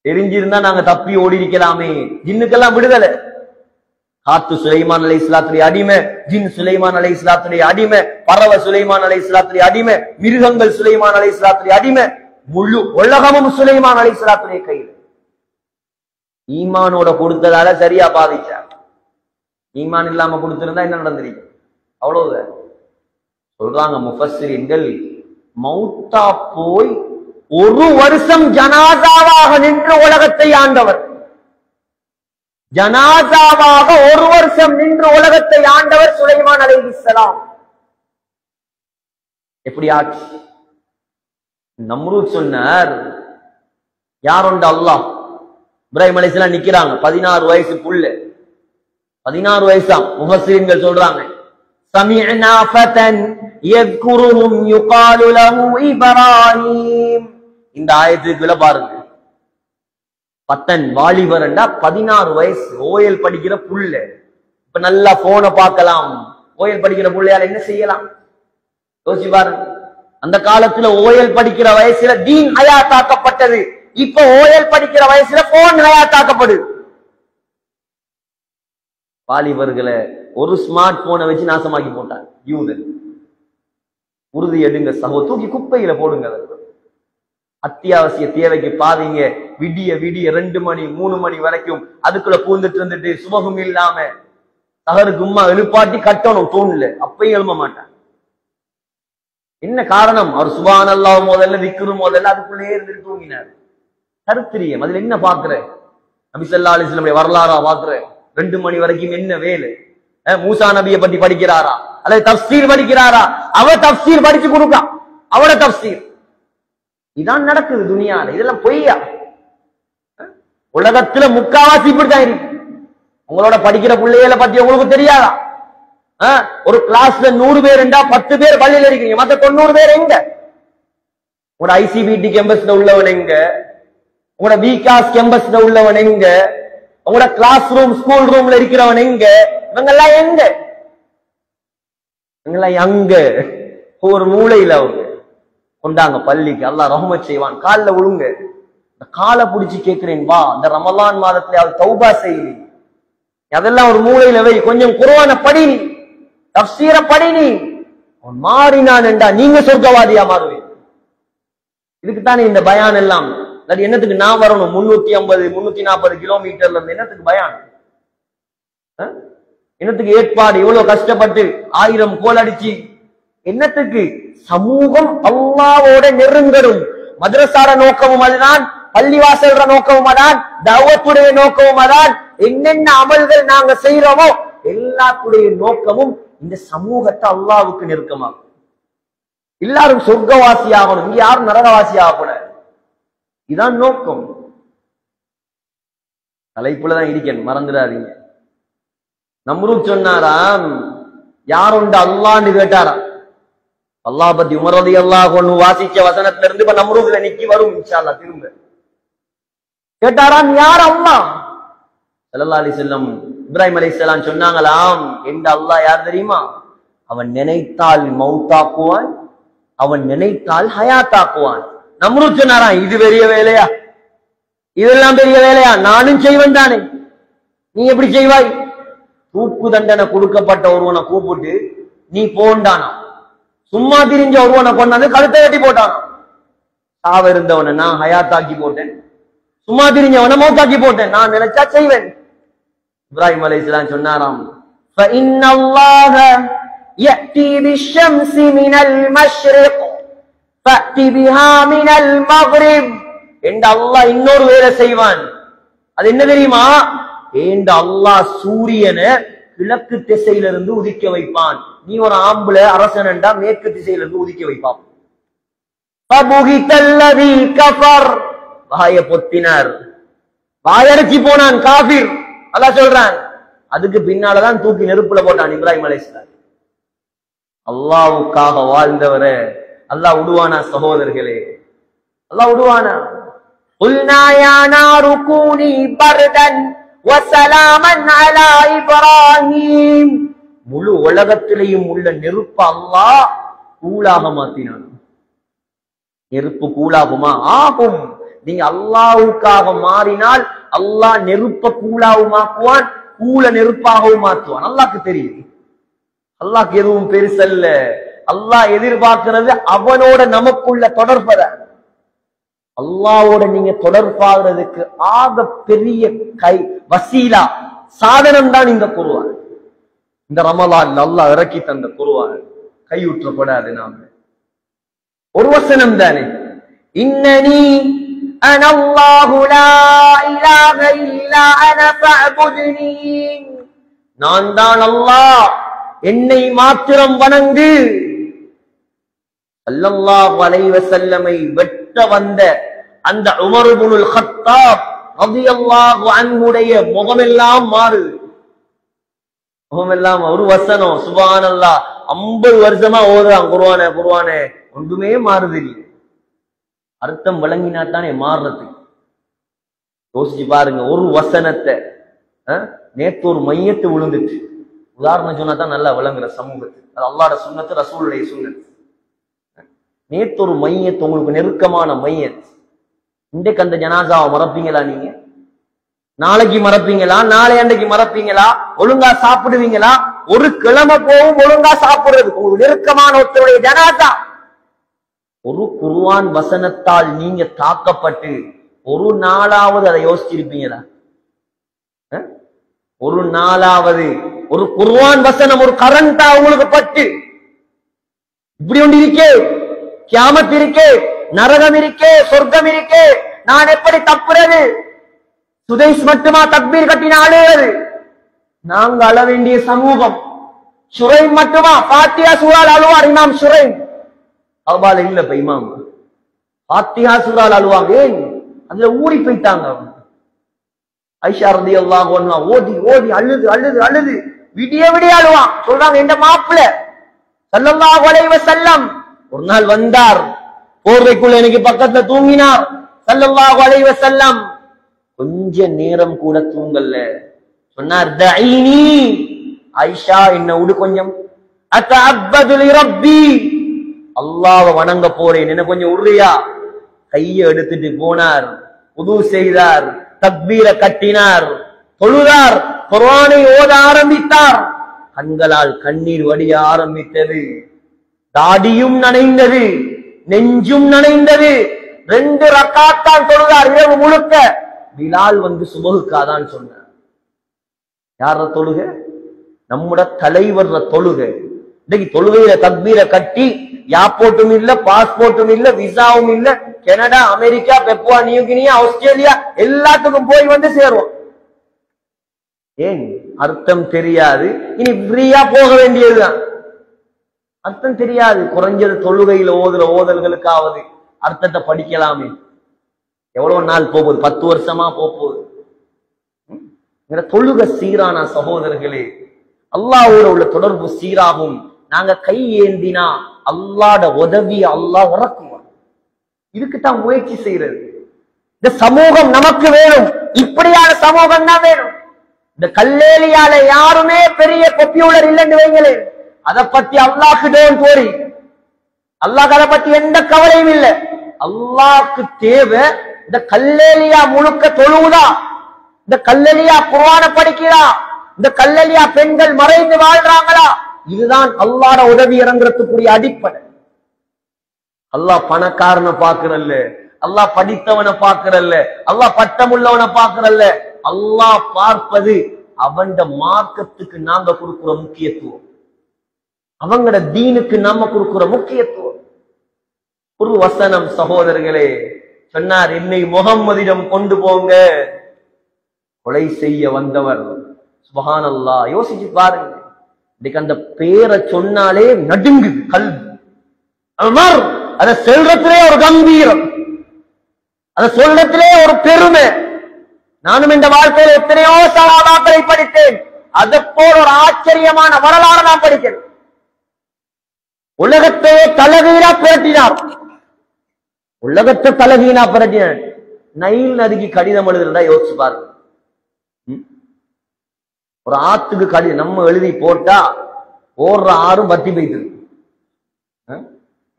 தெரிஞ்சிருந்தா நாங்க தப்பி ஓடி இருக்கலாமே. ஜின்னுக்கெல்லாம் விடுதலை. காத்து சுலைமான் அலைஹிஸ்ஸலாத்துடைய அடிமை, ஜின் சுலைமான் அலைஹிஸ்ஸலாத்துடைய அடிமை, பறவை சுலைமான் அலைஹிஸ்ஸலாத்துடைய அடிமை, மிருகங்கள் சுலைமான் அலைஹிஸ்ஸலாத்துடைய அடிமை, முழு உலகமும் சுலைமான் அலைஹிஸ்ஸலாத்துடைய கையில். ஈமானோட கொடுத்ததால சரியா பாதிச்சார். ஈமான் இல்லாம கொடுத்திருந்தா என்ன நடந்திருக்கு? அவ்வளவுதான். சொல்றாங்க முஃபஸ்ஸிரீன்கள், மௌத்தா போய் 1 வருஷம் ஜனாசாவாக நின்று உலகத்தை ஆண்டவர். ஜனாசாவாக 1 வருஷம் நின்று உலகத்தை ஆண்டவர் சுலைமான் அலைஹிஸ்ஸலாம். எப்படி ஆட்சி? நம்ரூத் சொன்னார், யாருண்ட அல்லாஹ்? இப்ராஹிம் அலைஹிஸ்ஸலாம் நிக்கிறாங்க, 16 வயசு புள்ள, 16 வயசாம். முஃபஸ்ஸிரீன்கள் சொல்றாங்க, சமிஅனா ஃபதன் யذ்குருஹும் யுகாலு லஹு இப்ராஹீம். இந்த ஆயத்துக்குள்ள பாருங்க, பத்தன் வாலிபர்ண்டா 16 வயசு, ஓயல் படிக்கிற புள்ள. இப்ப நல்லா போனை பார்க்கலாம், ஓயல் படிக்கிற புள்ளையால என்ன செய்யலாம் யோசிச்சு பாருங்க. அந்த காலத்துல ஓயல் படிக்கிற வயசுல தீன் ஹயாத்தாக்கப்பட்டது. இப்ப ஓயல் படிக்கிற வயசுல போன் ஹயாத்தாக்கப்படுது. வாலிபர்களை ஒரு ஸ்மார்ட் போனை வச்சு நாசமாக்கி போட்டாங்க யூதன். உறுதி எடுங்க சகோ, தூக்கி குப்பையில போடுங்க. அத்தியாவசிய தேவைக்கு பாதிங்க. விடிய விடிய 2 மணி 3 மணி வரைக்கும் அதுக்குள்ள பூந்துட்டு இருந்துட்டு சுபகம் இல்லாம தகருக்கு உம்மா எழுப்பாட்டி கட்டணும் தூண்ல, அப்பயும் எழும்ப மாட்டான். என்ன காரணம்? அவர் சுப்ஹானல்லாஹ் முதல்ல விக்ரு முதல்ல அதுக்குள்ளே இருந்துட்டு தூங்கினார். கருத்திரியம். அதுல என்ன பாக்குற? நபி ஸல்லல்லாஹு அலைஹி வஸல்லம் வரலாறா பாக்குற? 2 மணி வரைக்கும் என்ன வேலை? மூசா நபியை பத்தி படிக்கிறாரா அல்லது தஃப்சீர் படிக்கிறாரா? அவ தஃப்சீர் படிச்சு கொடுக்க, அவட தஃப்சீர். இதான் நடக்குது துனியால. இதெல்லாம் பொய்யா? உலகத்துல முக்காவாசி இப்படித்தான் இருக்கு. உங்களோட படிக்கிற பிள்ளைகளை பத்தி உங்களுக்கு தெரியாதா? ஒரு கிளாஸ்ல 100 பேர் 10 பேர் பள்ளியில இருக்கீங்க, மத்த 90 பேர் எங்க? உங்களோட ஐசிபிடி கேம்பஸ்ல உள்ளவன் எங்க? உங்களோட விகாஸ் கேம்பஸ்ல உள்ளவன் எங்க? உங்களோட கிளாஸ் ரூம் ஸ்கூல் ரூம்ல இருக்கிறவன் எங்க? இவங்கெல்லாம் எங்க? இவங்கெல்லாம் அங்க ஒரு மூளையில அவங்க கொண்டாங்க பள்ளிக்கு. அல்லாஹ் ரஹ்மத் செய்வான். காலில் விழுங்க. இந்த காலை பிடிச்சு கேட்கிறேன், வா இந்த ரமலான் மாதத்துல அவள் தௌபா செய்தி, அதெல்லாம் ஒரு மூளையில வை. கொஞ்சம் குர்ஆனை படி, தஃப்சீர படி. நீ அவன் மாறினான் என்றா நீங்க சொர்க்கவாதியா மாறுவீங்க. இதுக்குத்தானே இந்த பயான் எல்லாம். அது என்னத்துக்கு நான் வரணும் 350 340 கிலோமீட்டர்ல இருந்து? என்னத்துக்கு பயான்? என்னத்துக்கு ஏற்பாடு? எவ்வளவு கஷ்டப்பட்டு 1000 கோல் அடிச்சு என்னத்துக்கு? சமூகம் அல்லாஹ்வோட நெருங்கணும். மദ്രസാட நோக்கமும் அதுதான், பள்ளிவாசல்ற நோக்கமும் அதான், தஅவத்துடைய நோக்கமும் அதான். என்னென்ன அமல்கள் நாங்க செய்யறோமோ எல்லாத்துடைய நோக்கமும் இந்த சமூகத்தை அல்லாஹ்வுக்கு நெருக்கமாகும். எல்லாரும் சொர்க்கவாசி ஆகணும், இங்க யாரும் நரகவாசி ஆகக்கூடாது. இதான் நோக்கம். தலைப்புலதான் இருக்கணும், மறந்துடாதீங்க. நம்ரூத் சொன்னாராம், யாருண்ட அல்லாஹ்னு கேட்டாராம். அல்லாஹ் பத்தி உமர் ரலியல்லாஹு அன்ஹு வாசிச்ச வசனத்துல இருந்து இப்ப நம்ரூத்ல நிக்கி வரும் இன்ஷா அல்லாஹ். திரும்ப கேட்டாராம், யார் அல்லாஹ்? ஸல்லல்லாஹு அலைஹி வஸல்லம் இப்ராஹிம் அலைஹிஸ்ஸலாம் சொன்னாங்களாம், என்ற அல்லாஹ் யார் தெரியுமா? அவன் நினைத்தால் மௌத்தாக்குவான், அவன் நினைத்தால் ஹயாத்தாக்குவான். நம்ரூத் சொன்னாராம், இது பெரிய வேலையா? இதெல்லாம் பெரிய வேலையா? நானும் செய்வேன் தானே, நீ எப்படி செய்வாய்? தூக்கு தண்டனை கொடுக்கப்பட்ட ஒருவனை கூப்பிட்டு நீ போண்டானா, சும்மா திரிஞ்ச ஒருவனை கொண்டாந்து கழுத்தை வெட்டி போட்டான். சாவ இருந்தவனை நான் ஹயாத்தாக்கி போட்டேன், சும்மா திரிஞ்சவனை மௌத்தாக்கி போட்டேன். நான் நினைச்சா செய்வேன். இப்ராஹிம் அலைஹிஸ்ஸலாம் சொன்னாராம், فَإِنَّ اللَّهَ يَأْتِي بِالشَّمْسِ مِنَ الْمَشْرِقِ فَأْتِ بِهَا مِنَ الْمَغْرِبِ. என்ற அல்லாஹ் இன்னொரு வேலை செய்வான். அது என்ன தெரியுமா? ஏண்ட அல்லாஹ் சூரியனை கிழக்கு திசையிலிருந்து உதிக்க வைப்பான். நீ ஒரு ஆம்புல அரசனண்டா மேற்கு திசையிலிருந்து உதிக்க வைப்பான். வாய பொத்தினார், வாயடிச்சு போனான் காபிர். அல்லாஹ் சொல்றான், அதுக்கு பின்னாலதான் தூக்கி நெருப்புல போட்டான் இப்ராஹிம் அலைஹிஸ்ஸலாம். அல்லாஹ்வுக்காக வாழ்ந்தவரை அல்லாஹ் விடுவானா? சகோதரர்களே, அல்லாஹ் விடுவானா? قُلْنَا يَا نَارُ كُونِي بَرْدًا وَسَلَامًا عَلَى إِبْرَاهِيمَ. முழு உலகத்திலேயும் உள்ள நெருப்ப அல்லாஹ் கூலாக மாத்தினான். நெருப்பு கூலாகுமா? ஆகும். நீங்க அல்லாஹ்வுக்காக மாறினால் அல்லாஹ் நெருப்ப கூலாவுமாக்குவான், கூல நெருப்பாகவும் மாற்றுவான். அல்லாஹ்க்கு தெரியும். அல்லாஹ்க்கு எதுவும் பெருசல்ல. அல்லாஹ் எதிர்பார்க்கிறது அவனோட நமக்குள்ள தொடர்பத. அல்லாஹ்வோட நீங்க தொடர்பாகிறதுக்கு ஆக பெரிய வசீலா சாதனம் தான் இந்த குர்ஆன். இந்த ரமலான் அல்லாஹ் இறக்கி தந்த குர்ஆன் கையுற்றப்படாது. நாம ஒரு வசனம் தானே, இன்னனி அன அல்லாஹு லா இலாஹ இல்லா அன ஃபஅபுத்னி, நான் தான் அல்லாஹ், என்னை மாத்திரம் வணங்கு. ஸல்லல்லாஹு அலைஹி வஸல்லமை வெட்ட வந்த அந்த உமர் இப்னுல் கத்தாப் ரலியல்லாஹு அன்ஹுடைய முகமெல்லாம் மாறுது. முகமெல்லாம் ஒரு வசனம் சுப்ஹானல்லாஹ் 50 வருஷமா ஓதுறான் குர்ஆனே குர்ஆனே, ஒன்றுமே மாறுது இல்லை. அர்த்தம் விளங்கினா தானே மாறுறது. யோசிச்சு பாருங்க, ஒரு வசனத்தை நேத்து ஒரு மையத்து விழுந்துச்சு. உதாரணம் சொன்னா தான் நல்லா விளங்குற சமூகத்துக்கு. அது அல்லாஹ்வோட சுன்னத்து, ரசூலுடைய சுன்னத்து. நேத்து ஒரு மையத்து, உங்களுக்கு நெருக்கமான மையத்து. இன்றைக்கு அந்த ஜனாசாவை மறப்பீங்களா? நீங்க நாளைக்கு மறப்பீங்களா? நாளை அன்றைக்கு மறப்பீங்களா? ஒழுங்கா சாப்பிடுவீங்களா? ஒரு கிழமை போகும் ஒழுங்கா சாப்பிடுறது. உங்களுக்கு நெருக்கமான ஒருத்தருடைய ஜனாசா. ஒரு குர்ஆன் வசனத்தால் நீங்க தாக்கப்பட்டு ஒரு நாளாவது அதை யோசிச்சிருப்பீங்களா? ஒரு நாளாவது ஒரு குர்ஆன் வசனம் ஒரு கரண்டா உங்களுக்கு பட்டு இப்படி ஒன்று இருக்கே, கியாமத் இருக்கே, நரகம் இருக்கே, சொர்க்கம் இருக்கே, நான் எப்படி தப்புறது? சுதைஸ் மட்டுமா தக்பீர் கட்டின அழுவது? நாங்க அழ வேண்டிய சமூகம். சுரைம் மட்டுமா ஃபாத்திஹா சூரால் அழுவார் இமாம் சுரைம். அவ்வால இல்ல இப்ப இமாம் ஃபாத்திஹா சூரால் அழுவாங்க. ஏன்? அதுல ஊறி போயிட்டாங்க. ஐஷா ரலியல்லாஹு அன்ஹா ஓதி ஓதி அழுது அழுது அழுது விடிய விடிய அழுவான். சொல்றாங்க, என்ற மாப்பிள்ளை ஸல்லல்லாஹு அலைஹி வஸல்லம் ஒரு நாள் வந்தார், போர்வைக்குள்ள எனக்கு பக்கத்துல தூங்கினார். ஸல்லல்லாஹு அலைஹி வஸல்லம் கொஞ்ச நேரம் கூட தூங்கல்ல. சொன்னார், தஈனி ஆயிஷா, என்ன விடு கொஞ்சம், அத்தஅப்பது லிரப்பி, அல்லாஹ்வை வணங்க போறேன், என்ன கொஞ்சம் உர்ரியா. கையை எடுத்துட்டு போனார், உது செய்தார், தக்பீர கட்டினார், தொழுதார், குர்ஆனை ஓத ஆரம்பித்தார். கண்களால் கண்ணீர் வடிய ஆரம்பித்தது. தாடியும் நனைந்தது, நெஞ்சும் நனைந்தது. 2 ரக்காத்தான் தொழுதார் இரவு முழுக்க. பிலால் வந்து சுபஹுக்காதான் சொன்னார். யார தொழுக? நம்முடைய தலைவர் தொழுக. இன்னைக்கு தொழுகையில தக்பீர கட்டி யாப்போட்டும் இல்ல, பாஸ்போர்ட்டும் இல்ல, விசாவும் இல்ல, கனடா, அமெரிக்கா, பெப்புவா நியூகினியா, ஆஸ்திரேலியா எல்லாத்துக்கும் போய் வந்து சேருவோம். ஏன்? அர்த்தம் தெரியாது. இனி ஃப்ரீயா போக வேண்டியதுதான். அர்த்தம் தெரியாது. குறைஞ்சது தொழுகையில ஓதுற ஓதல்களுக்காவது அர்த்தத்தை படிக்கலாமே. எவ்வளவு நாள் போகுது? 10 வருஷமா போகுது. தொழுக சீரான சகோதரர்களே, அல்லாஹ்வோட உள்ள தொடர்பு சீராகும். நாங்க கை ஏந்தினா அல்லாஹ்ட உதவியை அல்லாஹ் இறக்குவான். இதுக்குத்தான் முயற்சி செய்யறது. இந்த சமூகம் நமக்கு வேணும். இப்படியான சமூகம் தான் வேணும். இந்த கல்லேலியால யாருமே பெரிய கொப்பியுள்ளர் இல்லைன்னு வைங்களே, அதை பத்தி அல்லாஹ்க்கு டோன்ட் வரி. அல்லாஹ் அதை பத்தி எந்த கவலையும் இல்லை. அல்லாஹ்க்கு தேவை இந்த கல்லேலியா முழுக்க தொழுவுதா, இந்த கல்லலியா குர்ஆனை படிக்கிறா, இந்த கல்லலியா பெண்கள் மறைந்து வாழ்றாங்களா? இதுதான் அல்லாஹ்வோட உதவி இறங்குறதுக்குரிய அடிப்படை. அல்லாஹ் பணக்காரனை பாக்குறல்ல, அல்லாஹ் படித்தவனை பாக்குறல்ல, அல்லாஹ் பட்டமுள்ளவனை பாக்குறல்ல. அல்லாஹ் பார்ப்பது அவன் மார்க்கத்துக்கு நாங்க கொடுக்கிற முக்கியத்துவம், அவங்களோட தீனுக்கு நாம கொடுக்கிற முக்கியத்துவம். ஒரு வசனம் சகோதரர்களே சொன்னார், என்னை முஹம்மதிடம் கொண்டு போங்க. கொலை செய்ய வந்தவர். சுப்ஹானல்லாஹ். யோசிச்சு பாருங்க, இன்னைக்கு அந்த பேரை சொன்னாலே நடுங்குது கல்வி. உமர், அதை சொல்றதுலே ஒரு கம்பீரம், அதை சொல்றதுலே ஒரு பெருமை. நானும் இந்த வாழ்க்கையில் எத்தனையோ சஹாபாக்களை படித்தேன். அதை போல ஒரு ஆச்சரியமான வரலாறு நான் படிக்கிறேன். உலகத்தையே தலகீழா புரட்டினார். உலகத்தை தலகீழா புரட்டினார். நைல் நதிக்கு கடிதம் எழுதுறதா யோசிச்சு பாருங்க. ஒரு ஆத்துக்கு கடிதம் நம்ம எழுதி போட்டா ஓடுற ஆறும் பத்தி போயிட்டு.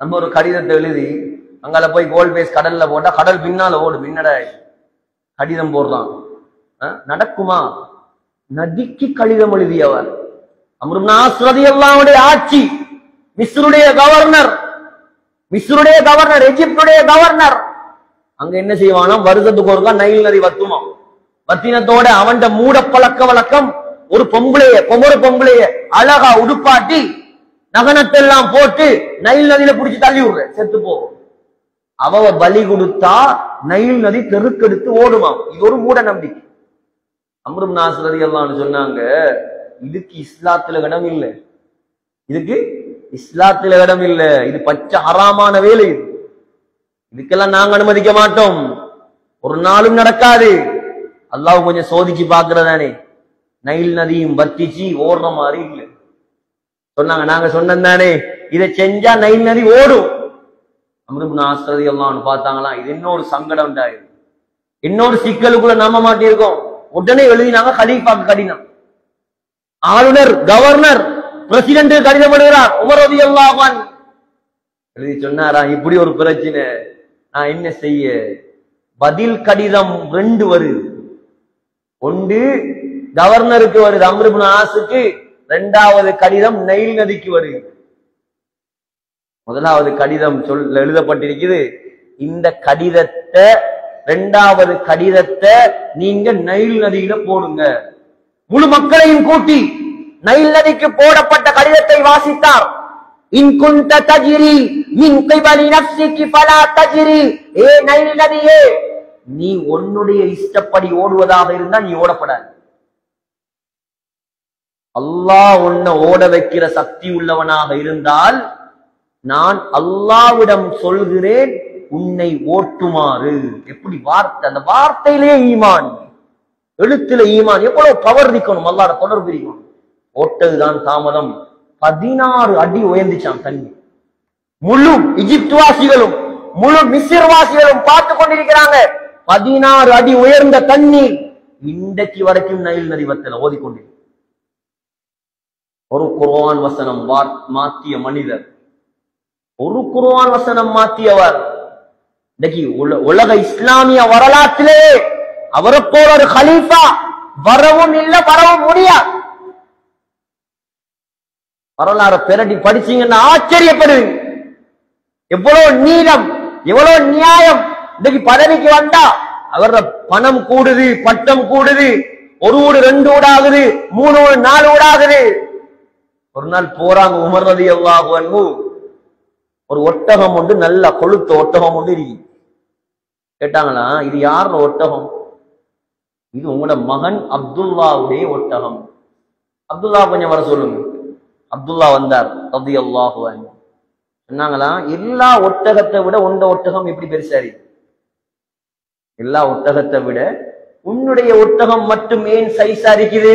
நம்ம ஒரு கடிதத்தை எழுதி அங்கால போய் கோல் பேஸ் கடல்ல போட்டா கடல் பின்னால ஓடு, பின்னட கடிதம் போடுறான். நடக்குமா? நதிக்கு கடிதம் எழுதியவர் அம்ர் இப்னு ஆஸ் ரலியல்லாஹு ஆட்சி, மிஸ்ருடைய கவர்னர், எகிப்துடைய கவர்னர். அங்க என்ன செய்வானா, வருஷத்துக்கு ஒருக்கா நைல் நதி வத்துமா. வத்தினத்தோட அவன் மூட பழக்க வழக்கம், ஒரு பொம்பளைய அழகா உடுப்பாட்டி நகனத்தெல்லாம் போட்டு நைல் நதியில புடிச்சு தள்ளி விடுற, செத்து போகும். அவ பலி கொடுத்தா நைல் நதி தெருக்கெடுத்து ஓடுமா. இது ஒரு மூட நம்பிக்கை. அம்ர் இப்னு ஆஸ் ரலியல்லாஹு சொன்னாங்க, இதுக்கு இஸ்லாத்துல இடம் இல்லை, இதுக்கு இஸ்லாத்துல இடம் இல்லை, இது பச்சை ஹராமான வேலை, இதுக்கெல்லாம் நாங்க அனுமதிக்க மாட்டோம், ஒரு நாளும் நடக்காது. அல்லாஹ் கொஞ்சம் சோதிச்சு பாக்குறதானே. நைல் நதியும் வத்திச்சு ஓடுற மாதிரி இல்லை சொன்னாங்க. நாங்க சொன்னதானே இதை செஞ்சா நைல் நதி ஓடும். அம்ர் இப்னு ஆஸ் ரலியல்லாஹு பார்த்தாங்களா, இது இன்னொரு சங்கடம் உண்டாயிரு, இன்னொரு சிக்கலுக்குள்ள நம்ப மாட்டிருக்கோம். உடனே எழுதினாங்க கலீஃபாக்கு கடிதம். ஆளுநர், கவர்னர், பிரசிடென்ட் கடிதம் எழுதுறார். உமர் ரலியல்லாஹு அன்ஹு எழுதி சொன்னாரா, இப்படி ஒரு பிரச்சனை, நான் என்ன செய்ய? பதில் கடிதம் 2 வருது. ஒன்று கவர்னருக்கு வருது அம்ர் இப்னு ஆஸுக்கு, 2வது கடிதம் நைல் நதிக்கு வருது. முதலாவது கடிதம் எழுதப்பட்டிருக்குது, இந்த கடிதத்தை 2வது கடிதத்தை நீங்க நைல் நதியில போடுங்க. முழு மக்களையும் கூட்டி நைல் நதிக்கு போடப்பட்ட கடிதத்தை வாசித்தார். இன் குன்த தஜ்ரி மின் கிபலி நஃப்ஸிகி ஃபலா தஜ்ரி, ஏ நைல் நதியே, நீ உன்னுடைய இஷ்டப்படி ஓடுவதாக இருந்தா நீ ஓடப்படாது. அல்லாஹ் உன்னை ஓட வைக்கிற சக்தி உள்ளவனாக இருந்தால் நான் அல்லாஹ்விடம் சொல்கிறேன் உன்னை ஓட்டுமாறு. எப்படி வார்த்தை, அந்த வார்த்தையிலே ஈமான், எழுத்துல ஈமான், எவ்வளவு பவர் இருக்கணும், அல்லாஹ்வோட தொடர்பு இருக்கணும். ஓட்டதுதான் தாமதம். 16 அடி உயர்ந்துச்சான் தண்ணி. முழு எகிப்து வாசிகளும் முழு மிஸ்ர் வாசிகளும் பார்த்து கொண்டிருக்கிறாங்க. 16 அடி உயர்ந்த தண்ணீர் இன்றைக்கு வரைக்கும் நைல் நதி வத்தல ஓதிக்கொண்டிருக்கிறார். ஒரு குர்ஆன் வசனம் மாற்றிய மனிதர், ஒரு குர்ஆன் வசனம் மாற்றியவர். இன்னைக்கு உலக இஸ்லாமிய வரலாற்றிலே அவரை போல ஒரு கலீஃபா வரவும் இல்லை, வரவும் முடியாது. வரலாறு பெரடி படிச்சீங்கன்னா ஆச்சரியப்படுவீங்க. எவ்வளவு நீளம், எவ்வளவு நியாயம். இன்னைக்கு பதவிக்கு வந்தா அவர பணம் கூடுது, பட்டம் கூடுது, 1 வீடு 2 வீடு ஆகுது, 3 வீடு 4 வீடு ஆகுது. ஒரு நாள் போறாங்க உமர் ரலியல்லாஹு அன்ஹு, ஒரு ஒட்டகம் உண்டு, நல்ல கொழுத்த ஒட்டகம் உண்டு இருக்கு. கேட்டாங்களா, இது யாரோட ஒட்டகம்? இது உங்களோட மகன் அப்துல்லாவுடைய ஒட்டகம். அப்துல்லா கொஞ்சம் வர சொல்லுங்க. அப்துல்லா வந்தார் ரலியல்லாஹு அன்ஹு. சொன்னாங்களா, எல்லா ஒட்டகத்தை விட உண்ட ஒட்டகம் எப்படி பெருசாரி? எல்லா ஒட்டகத்தை விட உன்னுடைய ஒட்டகம் மட்டும் ஏன் சைஸா இருக்குது?